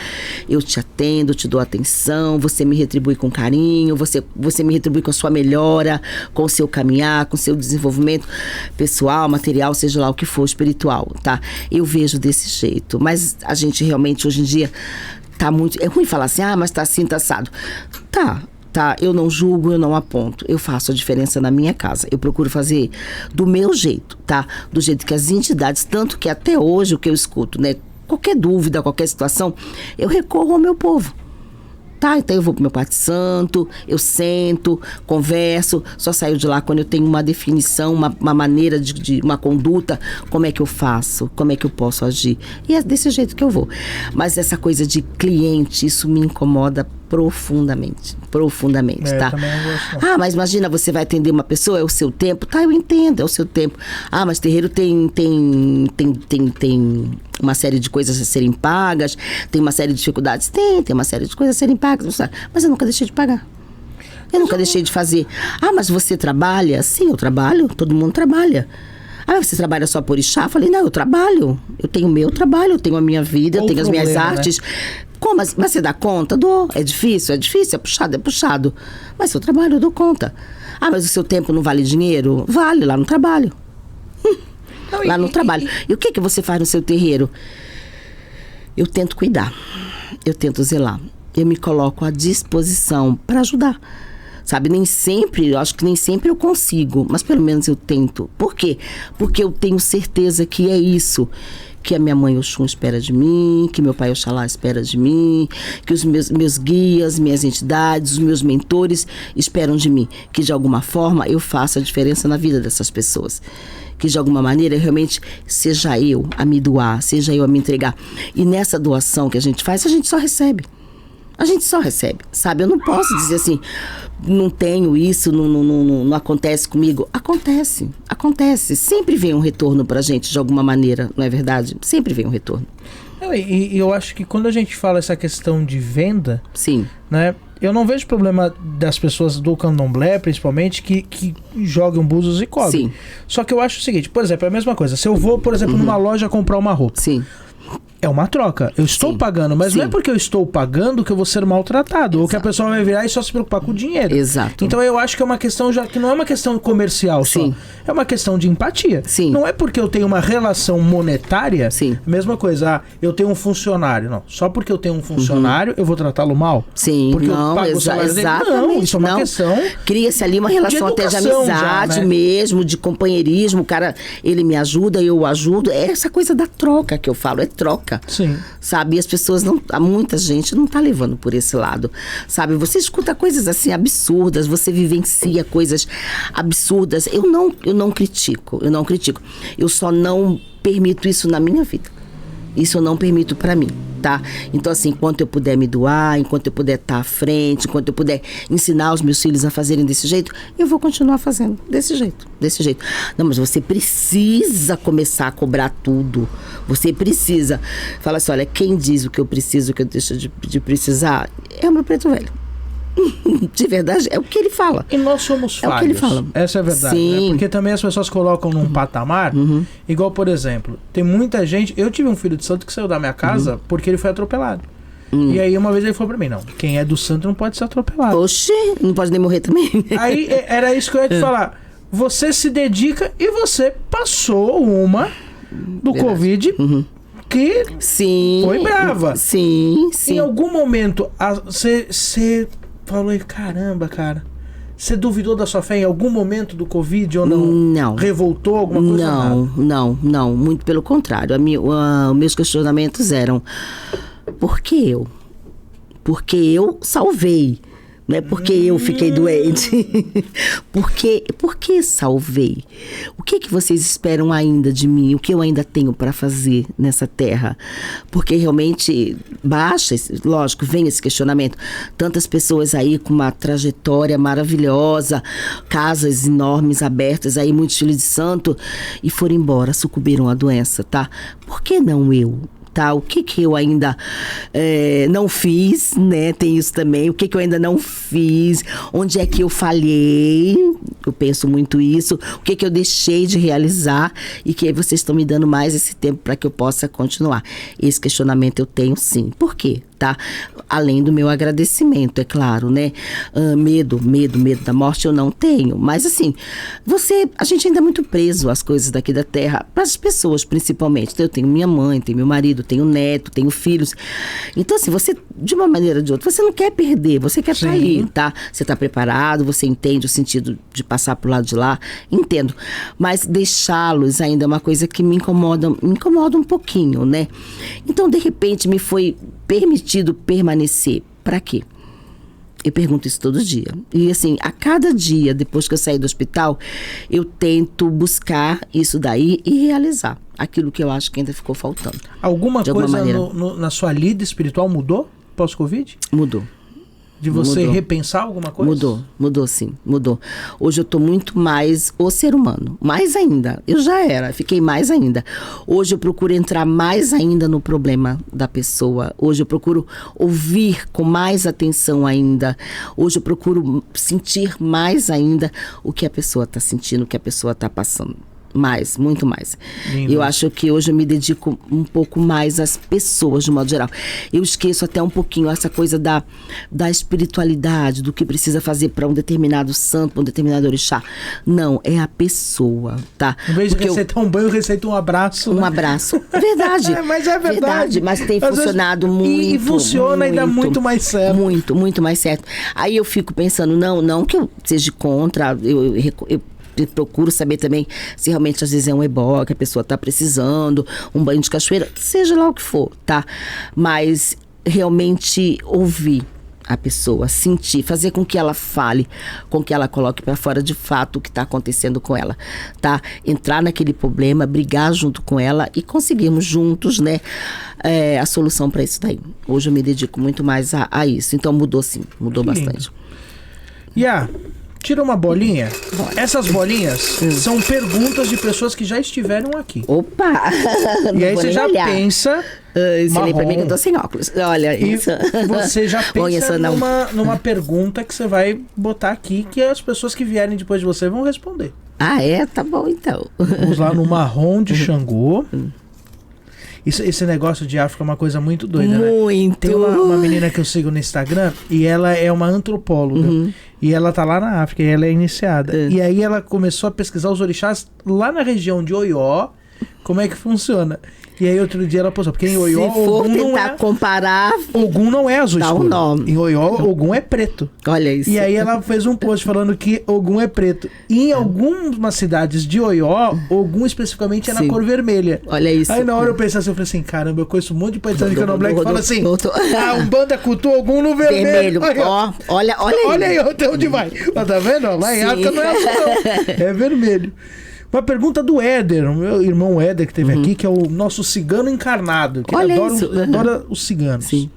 Eu te atendo, te dou atenção, você me retribui com carinho, você me retribui com a sua melhora, com o seu caminhar, com o seu desenvolvimento pessoal, material, seja lá o que for, espiritual, tá? Eu vejo desse jeito, mas a gente realmente hoje em dia tá muito... É ruim falar assim, mas tá assim, tá assado. Tá, eu não julgo, eu não aponto. Eu faço a diferença na minha casa. Eu procuro fazer do meu jeito, tá? Do jeito que as entidades, tanto que até hoje o que eu escuto, né? Qualquer dúvida, qualquer situação, eu recorro ao meu povo. Tá, então eu vou pro meu quarto santo, eu sento, converso, só saio de lá quando eu tenho uma definição, uma maneira de uma conduta, como é que eu faço, como é que eu posso agir. E é desse jeito que eu vou. Mas essa coisa de cliente, isso me incomoda profundamente, tá? Eu também não gosto. Mas imagina, você vai atender uma pessoa, é o seu tempo. Tá, eu entendo, é o seu tempo. Mas terreiro tem uma série de coisas a serem pagas, tem uma série de dificuldades. Tem uma série de coisas a serem pagas, mas eu nunca deixei de pagar. Eu nunca deixei de fazer. Mas você trabalha? Sim, eu trabalho, todo mundo trabalha. Você trabalha só por orixá? Eu falei, não, eu trabalho. Eu tenho o meu trabalho, eu tenho a minha vida, eu tenho as minhas artes. Né? Como? Mas você dá conta? Dou. É difícil, é puxado. Mas se eu trabalho, eu dou conta. Mas o seu tempo não vale dinheiro? Vale, lá no trabalho. Lá no trabalho. E o que você faz no seu terreiro? Eu tento cuidar. Eu tento zelar. Eu me coloco à disposição para ajudar. Sabe, nem sempre, eu acho que nem sempre eu consigo, mas pelo menos eu tento. Por quê? Porque eu tenho certeza que é isso que a minha mãe Oxum espera de mim, que meu pai Oxalá espera de mim, que os meus guias, minhas entidades, os meus mentores esperam de mim, que de alguma forma eu faça a diferença na vida dessas pessoas. Que de alguma maneira realmente seja eu a me doar, seja eu a me entregar. E nessa doação que a gente faz, a gente só recebe. A gente só recebe, sabe? Eu não posso dizer assim, não tenho isso, não acontece comigo. Acontece. Sempre vem um retorno pra gente de alguma maneira, não é verdade? Sempre vem um retorno. E eu acho que quando a gente fala essa questão de venda, sim, né? Eu não vejo problema das pessoas do candomblé, principalmente, que jogam búzios e cobrem. Sim. Só que eu acho o seguinte, por exemplo, é a mesma coisa. Se eu vou, por exemplo, numa loja comprar uma roupa. Sim. É uma troca. Eu estou pagando, mas não é porque eu estou pagando que eu vou ser maltratado. Ou que a pessoa vai virar e só se preocupar com o dinheiro. Exato. Então eu acho que é uma questão já que não é uma questão comercial só. Sim. É uma questão de empatia. Sim. Não é porque eu tenho uma relação monetária. Sim. Mesma coisa, eu tenho um funcionário. Não. Só porque eu tenho um funcionário, eu vou tratá-lo mal? Sim, porque não, eu pago o salário dele? exatamente. Não, isso é uma questão. Cria-se ali uma relação até de educação amizade já, né? mesmo, de companheirismo. O cara, ele me ajuda, eu o ajudo. É essa coisa da troca que eu falo, é troca. Sim. Sabe, e as pessoas não, muita gente não tá levando por esse lado, sabe, você escuta coisas assim absurdas, você vivencia coisas absurdas, eu não critico, eu só não permito isso na minha vida. Isso eu não permito pra mim, tá? Então, assim, enquanto eu puder me doar, enquanto eu puder estar à frente, enquanto eu puder ensinar os meus filhos a fazerem desse jeito, eu vou continuar fazendo desse jeito. Não, mas você precisa começar a cobrar tudo. Você precisa. Fala assim, olha, quem diz o que eu preciso, o que eu deixo de precisar, é o meu preto velho. De verdade, é o que ele fala. E nós somos falhos. É o que ele fala. Essa é a verdade. Sim. Né? Porque também as pessoas colocam num patamar, igual, por exemplo, tem muita gente. Eu tive um filho de santo que saiu da minha casa porque ele foi atropelado. E aí uma vez ele falou pra mim, não, quem é do santo não pode ser atropelado. Oxi, não pode nem morrer também. Aí era isso que eu ia te falar. Você se dedica e você passou uma do Verdade. Covid que Sim. foi brava. Sim. Em algum momento você falou, caramba, cara, você duvidou da sua fé em algum momento do Covid ou não? Não. Revoltou alguma coisa? Não, muito pelo contrário. Os meus questionamentos eram, por que eu? Porque eu salvei. Não é porque eu fiquei doente. Por que salvei? O que vocês esperam ainda de mim? O que eu ainda tenho para fazer nessa terra? Porque realmente lógico, vem esse questionamento. Tantas pessoas aí com uma trajetória maravilhosa, casas enormes, abertas, aí muitos filhos de santo, e foram embora, sucumbiram à doença, tá? Por que não eu? Tá, o que eu ainda não fiz, né? Tem isso também. O que eu ainda não fiz? Onde é que eu falhei? Eu penso muito isso. O que eu deixei de realizar? E que vocês estão me dando mais esse tempo para que eu possa continuar. Esse questionamento eu tenho sim. Por quê? Tá? Além do meu agradecimento, é claro, né? Medo da morte eu não tenho. Mas assim, a gente ainda é muito preso às coisas daqui da terra, para as pessoas principalmente. Então, eu tenho minha mãe, tenho meu marido, tenho neto, tenho filhos. Então assim, você, de uma maneira ou de outra, você não quer perder, você quer estar ali, tá? Você está preparado, você entende o sentido de passar pro lado de lá, entendo. Mas deixá-los ainda é uma coisa que me incomoda um pouquinho, né? Então, de repente, me foi permitido permanecer. Para quê? Eu pergunto isso todo dia. E assim, a cada dia, depois que eu saí do hospital, eu tento buscar isso daí e realizar aquilo que eu acho que ainda ficou faltando. Alguma coisa na sua lida espiritual mudou pós-Covid? Mudou. De você repensar alguma coisa? Mudou sim, mudou. Hoje eu tô muito mais o ser humano, mais ainda. Eu já fiquei mais ainda. Hoje eu procuro entrar mais ainda no problema da pessoa. Hoje eu procuro ouvir com mais atenção ainda. Hoje eu procuro sentir mais ainda o que a pessoa tá sentindo, o que a pessoa tá passando. Mais, muito mais. Lindo. Eu acho que hoje eu me dedico um pouco mais às pessoas, de modo geral. Eu esqueço até um pouquinho essa coisa da espiritualidade, do que precisa fazer para um determinado santo, para um determinado orixá. Não, é a pessoa, tá? Em vez de receitar um banho, receita um abraço. Um abraço. Verdade. Mas é verdade. Mas tem funcionado muito. E funciona e dá muito mais certo. Muito mais certo. Aí eu fico pensando, não que eu seja contra, eu procuro saber também se realmente às vezes é um ebó que a pessoa está precisando, um banho de cachoeira, seja lá o que for, tá? Mas realmente ouvir a pessoa, sentir, fazer com que ela fale, com que ela coloque para fora de fato o que está acontecendo com ela, tá? Entrar naquele problema, brigar junto com ela e conseguirmos juntos, né, a solução para isso daí. Hoje eu me dedico muito mais a isso. Então mudou sim, mudou bastante. Tira uma bolinha. Essas bolinhas são perguntas de pessoas que já estiveram aqui. Opa! E aí você já pensa Você lê pra mim que eu tô sem óculos. Olha E isso. você já Olha pensa essa não. numa pergunta que você vai botar aqui, que as pessoas que vierem depois de você vão responder. Ah, é? Tá bom, então. Vamos lá no marrom de Xangô. Esse negócio de África é uma coisa muito doida, né? Muito. Tem uma menina que eu sigo no Instagram e ela é uma antropóloga. E ela tá lá na África e ela é iniciada. E aí ela começou a pesquisar os orixás lá na região de Oió, como é que funciona. E aí outro dia ela postou, porque em Oió Se for Ogum não tentar é... comparar, Ogum não é azul dá escuro. um nome. Em Oió, Ogum é preto. Olha isso. E aí ela fez um post falando que Ogum é preto. E em algumas cidades de Oió, Ogum especificamente é na Sim. cor vermelha. Olha isso. Aí na hora eu pensei assim, eu falei assim, caramba, eu conheço um monte de paisano de Candomblé que fala assim, Voltou. Umbanda cultua Ogum no vermelho. Vermelho. Ó, olha Olha aí até onde vai. Mas tá vendo? Lá em Sim. África não é azul, não. É vermelho. Uma pergunta do Éder, o meu irmão Éder que esteve aqui, que é o nosso cigano encarnado, que Olha ele isso. adora os ciganos. Sim.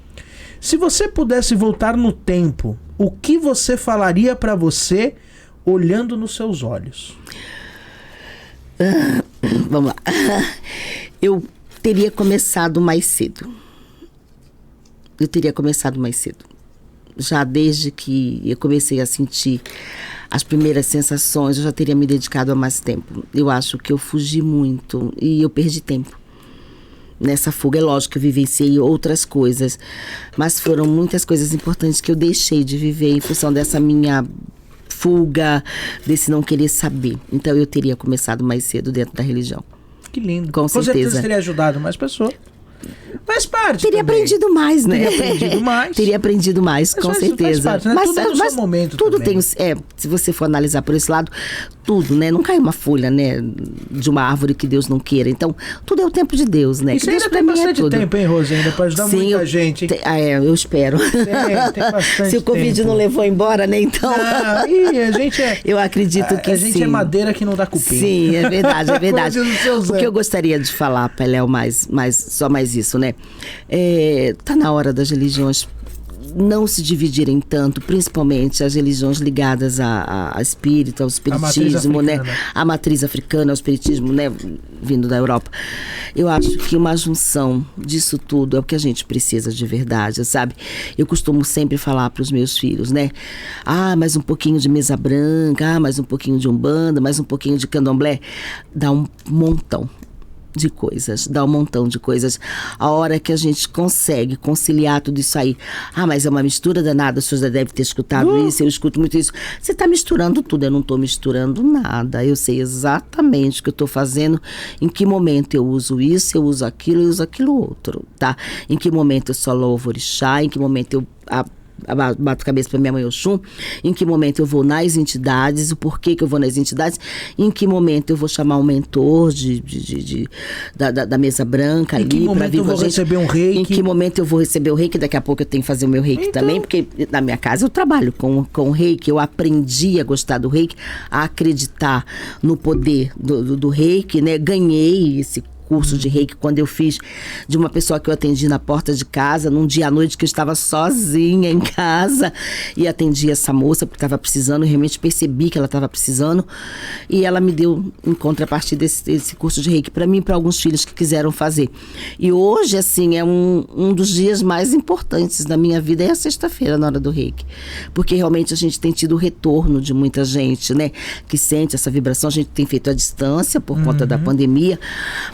Se você pudesse voltar no tempo, o que você falaria pra você olhando nos seus olhos? Vamos lá. Eu teria começado mais cedo. Já desde que eu comecei a sentir as primeiras sensações, eu já teria me dedicado a mais tempo. Eu acho que eu fugi muito e eu perdi tempo. Nessa fuga, é lógico que eu vivenciei outras coisas, mas foram muitas coisas importantes que eu deixei de viver em função dessa minha fuga, desse não querer saber. Então eu teria começado mais cedo dentro da religião. Que lindo. Com certeza. Teria ajudado mais pessoas. Faz parte. Teria também. aprendido mais, né? Teria aprendido mais. Teria aprendido mais, Mas com faz certeza. parte, né? Tudo no seu momento tudo também. tem, se você for analisar por esse lado, tudo, né? Não cai uma folha, né? De uma árvore que Deus não queira. Então, tudo é o tempo de Deus, né? E Que você Deus ainda pra tem mim bastante tudo. tempo, hein, Rose? Ainda pra ajudar Sim, muita gente, hein? eu espero. Tem bastante Se o Covid tempo. não levou embora, né? Então. Não, e a gente é... Eu acredito que a gente sim. é madeira que não dá cupim. Sim, é verdade, é verdade. Como diz o seu Zé. O que eu gostaria de falar, Peléu, só mais isso, né? Tá na hora das religiões não se dividirem tanto, principalmente as religiões ligadas a espírito, ao espiritismo, né? A matriz africana, ao espiritismo, né? Vindo da Europa. Eu acho que uma junção disso tudo é o que a gente precisa de verdade, sabe? Eu costumo sempre falar para os meus filhos, né? Mais um pouquinho de mesa branca, mais um pouquinho de umbanda, mais um pouquinho de candomblé. Dá um montão de coisas, dá um montão de coisas. A hora que a gente consegue conciliar tudo isso aí, mas é uma mistura danada, o senhor já deve ter escutado isso, eu escuto muito isso. Você está misturando tudo, eu não estou misturando nada, eu sei exatamente o que eu estou fazendo, em que momento eu uso isso, eu uso aquilo outro, tá? Em que momento eu só louvo orixá, em que momento eu bato a cabeça para minha mãe Oxum, em que momento eu vou nas entidades, o porquê que eu vou nas entidades, em que momento eu vou chamar um mentor da mesa branca ali para vir com a gente. Receber um reiki? Em que momento eu vou receber o reiki? Daqui a pouco eu tenho que fazer o meu reiki também, porque na minha casa eu trabalho com reiki, eu aprendi a gostar do reiki, a acreditar no poder do reiki, né? Ganhei esse curso de reiki quando eu fiz de uma pessoa que eu atendi na porta de casa, num dia à noite que eu estava sozinha em casa e atendi essa moça porque estava precisando, realmente percebi que ela estava precisando e ela me deu em contrapartida desse curso de reiki para mim e para alguns filhos que quiseram fazer. E hoje, assim, é um dos dias mais importantes da minha vida, é a sexta-feira na hora do reiki, porque realmente a gente tem tido o retorno de muita gente, né, que sente essa vibração. A gente tem feito à distância por conta da pandemia,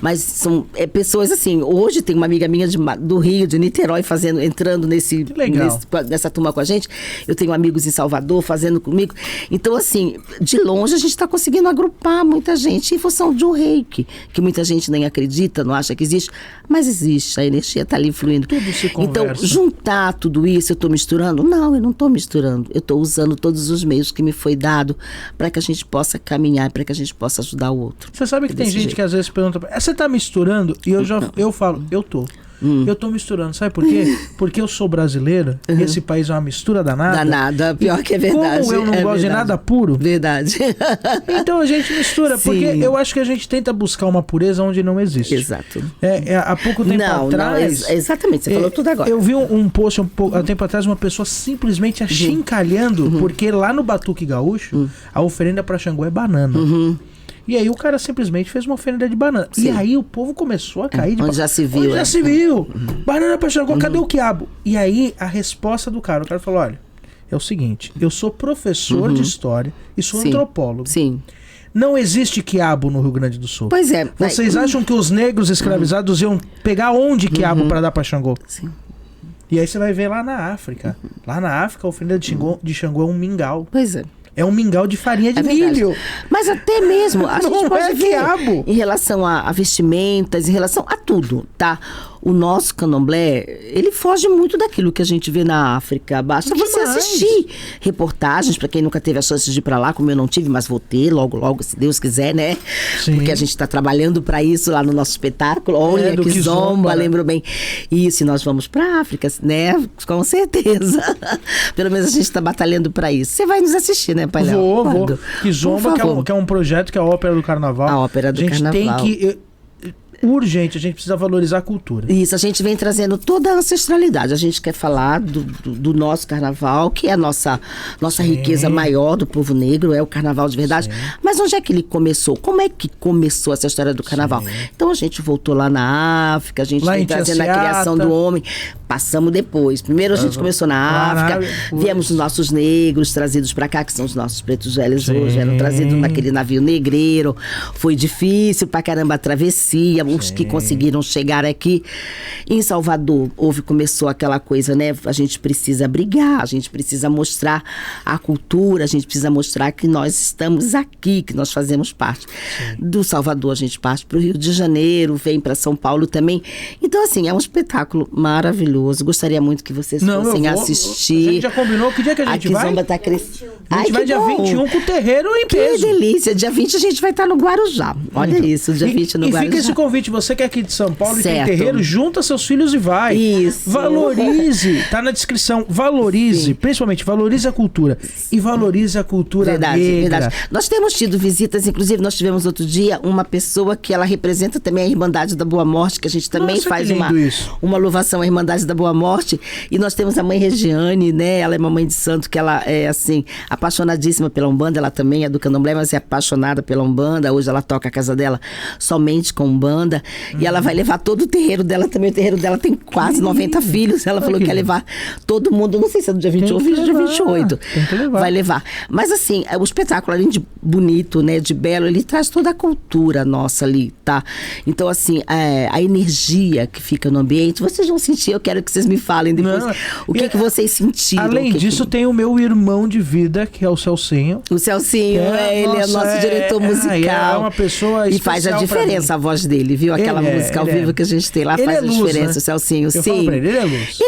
mas são pessoas assim. Hoje tem uma amiga minha do Rio, de Niterói, entrando nessa turma com a gente. Eu tenho amigos em Salvador fazendo comigo. Então, assim, de longe a gente está conseguindo agrupar muita gente em função de um reiki, que muita gente nem acredita, não acha que existe, mas existe, a energia está ali fluindo. Tudo se conversa. Então, juntar tudo isso, eu estou misturando? Não, eu não estou misturando. Eu estou usando todos os meios que me foi dado para que a gente possa caminhar, para que a gente possa ajudar o outro. Você sabe que tem gente que às vezes pergunta, você está misturando? E eu falo, eu tô. Eu tô misturando, sabe por quê? Porque eu sou brasileiro e esse país é uma mistura danada. Danada, pior que é verdade. Como eu não gosto de nada puro. Verdade. Então a gente mistura, Sim. porque eu acho que a gente tenta buscar uma pureza onde não existe. Exato. Há pouco tempo atrás... exatamente, você falou tudo agora. Eu vi um post há tempo atrás, uma pessoa simplesmente achincalhando, porque lá no Batuque Gaúcho, a oferenda para Xangô é banana. E aí o cara simplesmente fez uma oferenda de banana. Sim. E aí o povo começou a cair de Onde já se viu. Onde já se viu. Banana pra Xangô, cadê o quiabo? E aí a resposta do cara, o cara falou, olha, é o seguinte, eu sou professor de história e sou antropólogo. Sim. Não existe quiabo no Rio Grande do Sul. Pois é. Vocês acham que os negros escravizados iam pegar onde quiabo pra dar pra Xangô? Sim. E aí você vai ver lá na África. Lá na África, a oferenda de Xangô é um mingau. Pois é. É um mingau de farinha de verdade. milho. Mas até mesmo, a gente pode ver quiabo. em relação a vestimentas, em relação a tudo, tá? O nosso candomblé, ele foge muito daquilo que a gente vê na África. Basta você assistir reportagens, para quem nunca teve a chance de ir para lá, como eu não tive, mas vou ter logo, logo, se Deus quiser, né? Sim. Porque a gente está trabalhando para isso lá no nosso espetáculo. Olha, do Kizomba, né? lembro bem. Isso, e nós vamos para África, né? Com certeza. Pelo menos a gente está batalhando para isso. Você vai nos assistir, né, Pai Léo? Vou. Kizomba, que é um projeto, que é a Ópera do Carnaval. A Ópera do Carnaval. A gente tem que... Urgente, a gente precisa valorizar a cultura. Isso, a gente vem trazendo toda a ancestralidade. A gente quer falar do nosso carnaval, que é a nossa riqueza maior do povo negro, é o carnaval de verdade. Sim. Mas onde é que ele começou? Como é que começou essa história do carnaval? Sim. Então a gente voltou lá na África, a gente vem trazendo a criação do homem. Passamos depois. Primeiro a gente começou na África, viemos os nossos negros trazidos para cá, que são os nossos pretos velhos hoje, eram trazidos naquele navio negreiro. Foi difícil pra caramba a travessia. Os que conseguiram chegar aqui em Salvador, começou aquela coisa, né? A gente precisa brigar, a gente precisa mostrar a cultura, a gente precisa mostrar que nós estamos aqui, que nós fazemos parte. Do Salvador a gente parte para o Rio de Janeiro, vem para São Paulo também. Então, assim, é um espetáculo maravilhoso. Gostaria muito que vocês fossem assistir. A gente já combinou. Que dia que a gente vai? A Kizomba tá crescendo. A gente vai dia 21 com o terreiro em peso. Que delícia. Dia 20 a gente vai estar no Guarujá. Olha isso, dia 20 no Guarujá. E fica esse convite, você que é aqui de São Paulo certo. E tem terreiro, junta seus filhos e vai. Isso. Valorize, tá na descrição, valorize, principalmente valorize a cultura e valorize a cultura negra. Verdade. Nós temos tido visitas, inclusive nós tivemos outro dia uma pessoa que ela representa também a Irmandade da Boa Morte, que a gente também faz uma louvação à Irmandade da Boa Morte, e nós temos a mãe Regiane, né, ela é uma mãe de santo que ela é assim, apaixonadíssima pela Umbanda, ela também é do Candomblé, mas é apaixonada pela Umbanda, hoje ela toca a casa dela somente com Umbanda. E ela vai levar todo o terreiro dela também. O terreiro dela tem quase 90 filhos. Ela falou que ia levar todo mundo. Não sei se é do dia 21 ou do dia 28. Tem que levar. Vai levar. Mas assim, o espetáculo, além de bonito, né, de belo, ele traz toda a cultura nossa ali, tá? Então, assim, a energia que fica no ambiente, vocês vão sentir. Eu quero que vocês me falem depois o que vocês sentiram. Além disso, tem o meu irmão de vida, que é o Celcinho. O Celcinho, ele é nosso diretor musical. É uma pessoa especial. E faz a diferença a voz dele, viu? Aquela música ao vivo que a gente tem lá faz a diferença, o Celcinho. Eu falo pra ele é luz.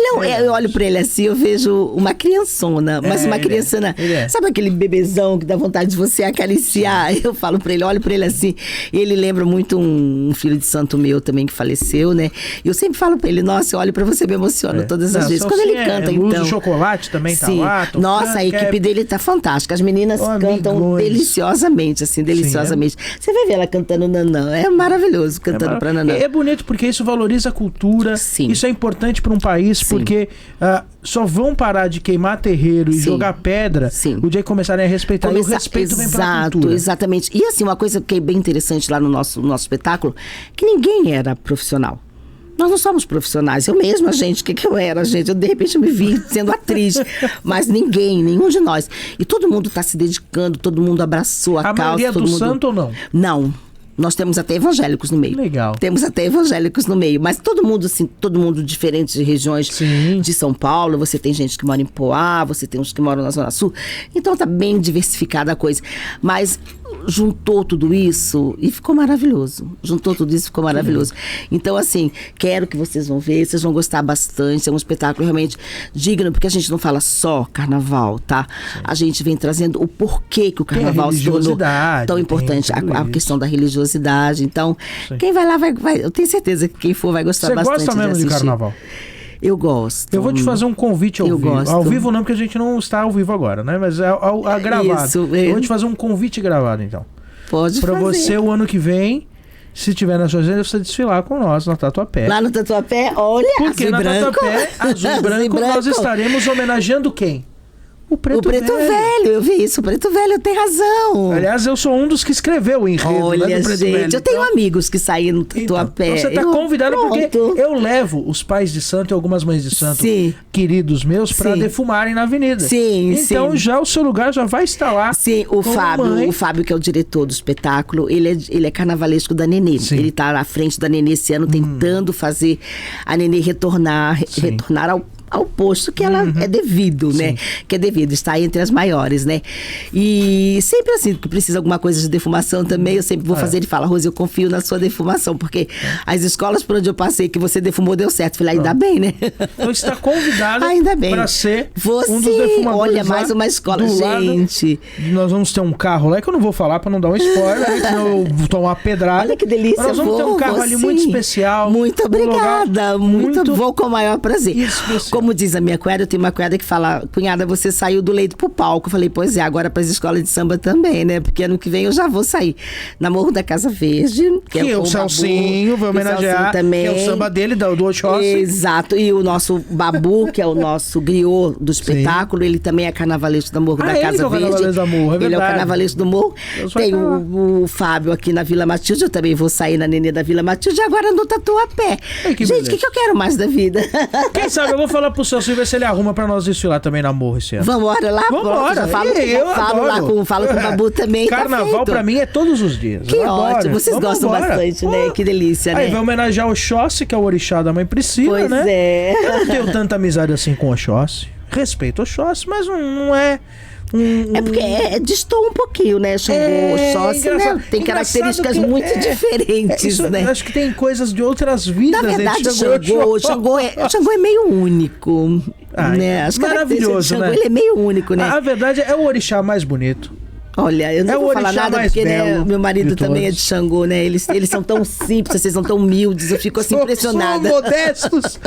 Eu olho pra ele assim, eu vejo uma criançona, mas uma criançona, sabe aquele bebezão que dá vontade de você acariciar? Eu falo pra ele, olho pra ele assim, e ele lembra muito um filho de santo meu também que faleceu, né? E eu sempre falo pra ele, nossa, eu olho pra você, me emociono todas as vezes. Quando ele canta, Luz então... do Chocolate também tá lá. Nossa, a equipe dele tá fantástica. As meninas cantam deliciosamente, assim, deliciosamente. Você vai ver ela cantando Nanã, é maravilhoso cantando pra Nanã. É bonito porque isso valoriza a cultura. Sim. Isso é importante para um país, porque só vão parar de queimar terreiro e jogar pedra o dia que começarem a respeitar. E o respeito vem pra cultura. Exatamente. E assim, uma coisa que é bem interessante lá no nosso espetáculo, que ninguém era profissional. Nós não somos profissionais. Eu mesma, gente, o que eu era, gente? Eu, de repente, me vi sendo atriz. Mas nenhum de nós. E todo mundo está se dedicando, todo mundo abraçou a causa. A maioria do santo ou não? Não. Nós temos até evangélicos no meio. Legal. Temos até evangélicos no meio. Mas todo mundo, assim, diferente de regiões de São Paulo. Você tem gente que mora em Poá, você tem uns que moram na Zona Sul. Então tá bem diversificada a coisa. Mas juntou tudo isso e ficou maravilhoso. Então, assim, quero que vocês vão ver, vocês vão gostar bastante. É um espetáculo realmente digno, porque a gente não fala só carnaval, tá? Sim. A gente vem trazendo o porquê que o carnaval se tornou tão importante. A questão da religiosidade. Então, quem vai lá vai. Eu tenho certeza que quem for vai gostar bastante. Você gosta mesmo de carnaval? Eu gosto. Eu vou te fazer um convite ao vivo. Gosto. Ao vivo não, porque a gente não está ao vivo agora, né? Mas é gravado. Isso, eu vou te fazer um convite gravado, então. Pode fazer. Pra você, o ano que vem, se tiver na sua agenda, você desfilar com nós na Tatuapé. Lá no Tatuapé, olha, porque na Tatuapé, azul e branco, nós estaremos homenageando quem? O Preto Velho, eu vi isso. O Preto Velho tem razão. Aliás, eu sou um dos que escreveu o enredo, Olha, né, do Preto gente, Velho. eu tenho amigos que saíram no Tatuapé. Então você tá convidado porque eu levo os pais de santo e algumas mães de santo, queridos meus, para defumarem na avenida. Sim, então já o seu lugar já vai estar lá. Sim, o Fábio, que é o diretor do espetáculo, ele é carnavalesco da Nenê. Sim. Ele tá à frente da Nenê esse ano, tentando fazer a Nenê retornar ao posto que ela é devido, né? Que é devido, está entre as maiores, né? E sempre assim, que precisa alguma coisa de defumação também, eu sempre vou fazer. Ele fala, Rose, eu confio na sua defumação, porque as escolas por onde eu passei, que você defumou, deu certo. Falei, ainda bem, né? Então está convidado para ser um dos defumadores. Olha, mais uma escola, gente. Nós vamos ter um carro lá, que eu não vou falar para não dar um spoiler, senão eu vou tomar uma pedrada. Olha que delícia. Mas nós vamos ter um carro ali muito especial. Muito obrigada, vou com o maior prazer. Como diz a minha cunhada, eu tenho uma cunhada que fala, cunhada, você saiu do leito pro palco. Eu falei, pois é, agora para as escolas de samba também, né? Porque ano que vem eu já vou sair na Morro da Casa Verde, que é o Celcinho, vai homenagear, também. É o samba dele, do Oxóssi. Exato, e o nosso Babu, que é o nosso griot do espetáculo, ele também é carnavalesco da Morro da Casa Verde. Da Morro, ele é o carnavalesco do Morro. Tem o Fábio aqui na Vila Matilde, eu também vou sair na Nenê da Vila Matilde, agora no Tatuapé. Gente, o que eu quero mais da vida? Quem sabe eu vou falar pro Celcinho ver se ele arruma pra nós desfilar também na Morro esse ano. Vamos lá? Vambora. Falo com o Babu também. Carnaval pra mim é todos os dias. Que ótimo. Vocês gostam bastante, né? Que delícia, né? Aí vai homenagear o Oxóssi, que é o orixá da mãe Priscila, né? Pois é. Eu não tenho tanta amizade assim com o Oxóssi. Respeito o Oxóssi, mas não é... É porque destoa um pouquinho, né? Xangô, Oxóssi, né? Tem características muito diferentes, né? Eu acho que tem coisas de outras vidas. Na verdade, Xangô é meio único. Né? As maravilhoso, Xangô, né? ele é meio único, né? A verdade é o orixá mais bonito. Olha, eu não vou falar nada porque, né, meu marido também é de Xangô, né? Eles são tão simples, vocês são tão humildes, eu fico assim impressionada. Modestos.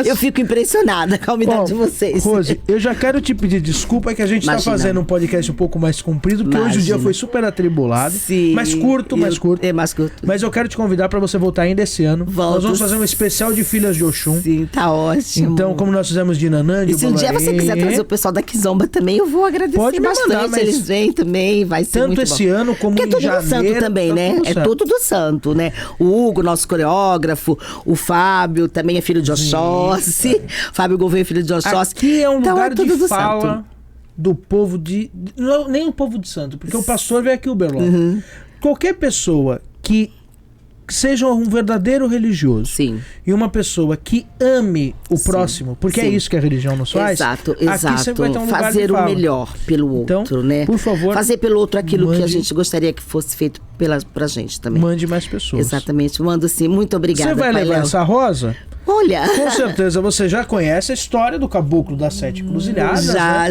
Eu fico impressionada com a humildade de vocês. Rose, eu já quero te pedir desculpa que a gente está fazendo um podcast um pouco mais comprido, porque hoje o dia foi super atribulado. Sim. Mais curto. É mais curto. Mas eu quero te convidar para você voltar ainda esse ano. Nós vamos fazer um especial de Filhas de Oxum. Sim, tá ótimo. Então, como nós fizemos de Nanã, de E se um dia você quiser trazer o pessoal da Kizomba também, eu vou agradecer. Pode me bastante. mandar, mas... Eles vêm também, vai ser tanto muito esse bom. ano como porque em janeiro. É tudo do santo também, né? É tudo do santo, né? O Hugo, nosso coreógrafo, o Fábio também é filho de Oxóssi. Fábio Gouveia é filho de Oxóssi. Aqui é um lugar tudo de do fala santo. do povo de... Não, nem o povo de santo, porque o pastor veio aqui, o Berlão. Qualquer pessoa que seja um verdadeiro religioso. Sim. E uma pessoa que ame o próximo, porque é isso que a religião nos faz. Exato. Aqui sempre vai ter um lugar fazer de fala. O melhor pelo outro, então, né? Por favor, fazer pelo outro aquilo que a gente gostaria que fosse feito pra gente também. Mande mais pessoas. Exatamente. Mando sim. Muito obrigada. Você vai levar essa rosa? Olha. Com certeza você já conhece a história do caboclo das 7 cruzilhadas.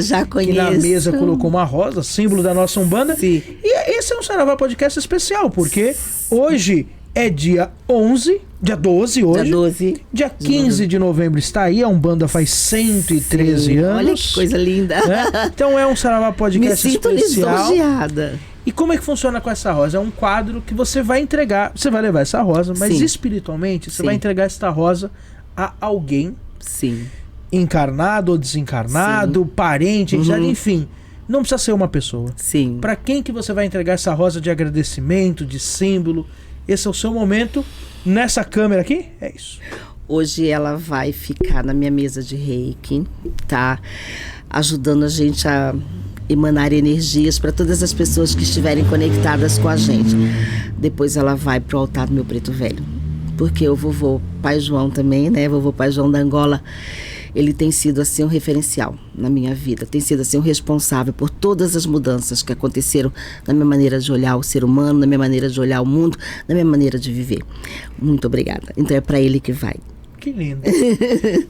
Já conheço. Que na mesa colocou uma rosa, símbolo da nossa Umbanda. Sim. E esse é um Saravá Podcast especial, porque hoje é dia 11, dia 12 hoje. Dia 12. Dia 15 de novembro está aí, a Umbanda faz 113 anos. Olha que coisa linda. Né? Então é um Saravá Podcast Me sinto especial. lisonjeada. E como é que funciona com essa rosa? É um quadro que você vai entregar, você vai levar essa rosa, mas espiritualmente você vai entregar esta rosa a alguém. Sim. Encarnado ou desencarnado, parente, enfim. Não precisa ser uma pessoa. Sim. Para quem que você vai entregar essa rosa de agradecimento, de símbolo? Esse é o seu momento. Nessa câmera aqui, é isso. Hoje ela vai ficar na minha mesa de reiki, tá? Ajudando a gente a emanar energias para todas as pessoas que estiverem conectadas com a gente. Depois ela vai pro altar do meu Preto Velho. Porque o vovô Pai João também, né? Vovô Pai João da Angola, ele tem sido assim um referencial na minha vida, tem sido assim um responsável por todas as mudanças que aconteceram na minha maneira de olhar o ser humano, na minha maneira de olhar o mundo, na minha maneira de viver. Muito obrigada. Então é para ele que vai. Que lindo.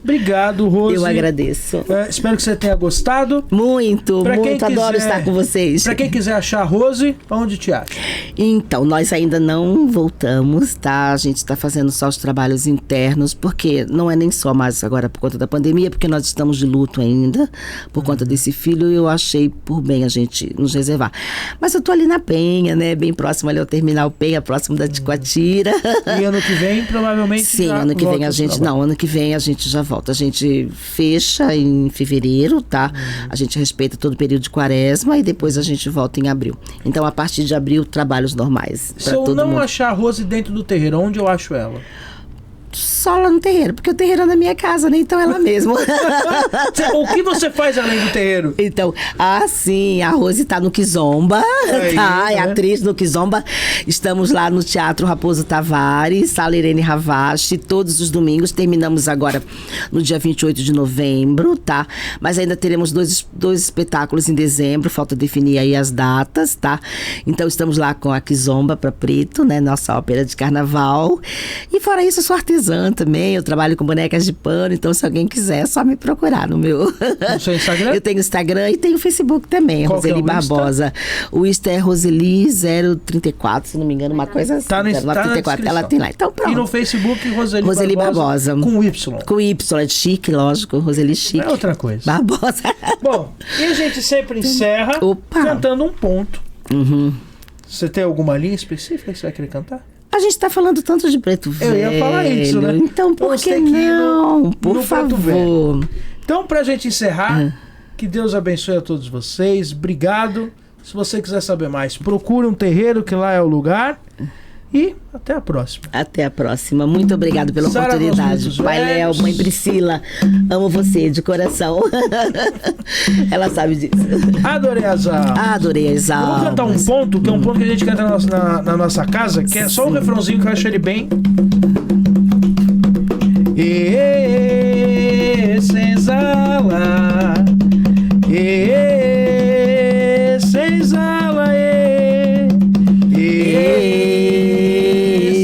Obrigado, Rose. Eu agradeço. Espero que você tenha gostado. Muito, adoro estar com vocês. Para quem quiser achar a Rose, onde te acha? Então, nós ainda não voltamos, tá? A gente está fazendo só os trabalhos internos, porque não é nem só mais agora por conta da pandemia, porque nós estamos de luto ainda, por conta desse filho, e eu achei por bem a gente nos reservar. Mas eu tô ali na Penha, né? Bem próximo ali ao terminal Penha, próximo da Ticoatira. E ano que vem, provavelmente. Sim, ano que vem a gente Não, ano que vem a gente já volta. A gente fecha em fevereiro, tá? A gente respeita todo o período de quaresma e depois a gente volta em abril. Então, a partir de abril, trabalhos normais. Se eu não achar a Rose dentro do terreiro, onde eu acho ela? Só lá no terreiro, porque o terreiro é na minha casa, né? Então ela mesma. O que você faz além do terreiro? Então, sim, a Rose tá no Kizomba, tá? É atriz no Kizomba. Estamos lá no Teatro Raposo Tavares, Sala Irene Ravache, todos os domingos. Terminamos agora no dia 28 de novembro, tá? Mas ainda teremos dois espetáculos em dezembro, falta definir aí as datas, tá? Então, estamos lá com a Kizomba para Preto, né? Nossa ópera de carnaval. E fora isso, eu sou artesã também, eu trabalho com bonecas de pano, então se alguém quiser é só me procurar no meu... No seu Instagram? Eu tenho Instagram e tenho Facebook também, Qual Roseli que é o Barbosa. O Insta é Roseli034, se não me engano, uma coisa assim. Tá na ela tem lá. Então pronto. E no Facebook, Roseli Barbosa. Com Y. Com Y, é chique, lógico, Roseli chique. É outra coisa. Barbosa. Bom, e a gente sempre encerra cantando um ponto. Você tem alguma linha específica que você vai querer cantar? A gente tá falando tanto de Preto Velho. Eu ia falar isso, né? Então, por que não? Por favor. Então, pra gente encerrar, que Deus abençoe a todos vocês. Obrigado. Se você quiser saber mais, procure um terreiro, que lá é o lugar. E até a próxima. Até a próxima. Muito obrigado pela Saravá oportunidade. Pai Léo, mãe Priscila, amo você de coração. Ela sabe disso. Adorei as almas. Adorei as almas. Eu vou cantar um ponto, que é um ponto que a gente canta na nossa casa, que é só um refrãozinho que eu acho ele bem. Senzala, senzala,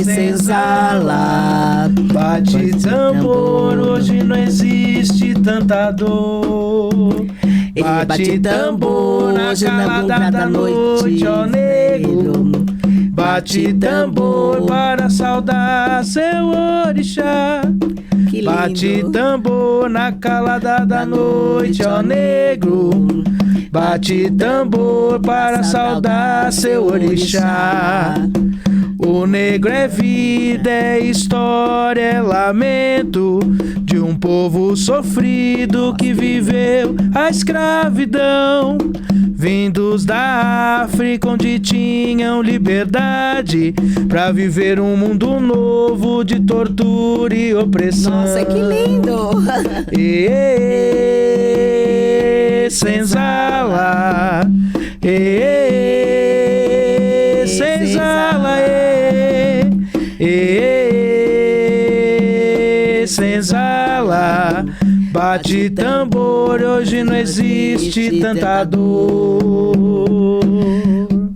senzala. Bate tambor, hoje não existe tanta dor. Bate tambor na calada da noite, ó negro. Bate tambor para saudar seu orixá. Bate tambor na calada da noite, ó negro. Bate tambor para saudar seu orixá. O negro é vida, é história, é lamento de um povo sofrido que viveu a escravidão. Vindos da África, onde tinham liberdade pra viver um mundo novo de tortura e opressão. Nossa, que lindo! Senzala, senzala, senzala. Bate tambor, hoje não existe tanta dor.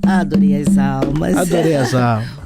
Adorei as almas. Adorei as almas.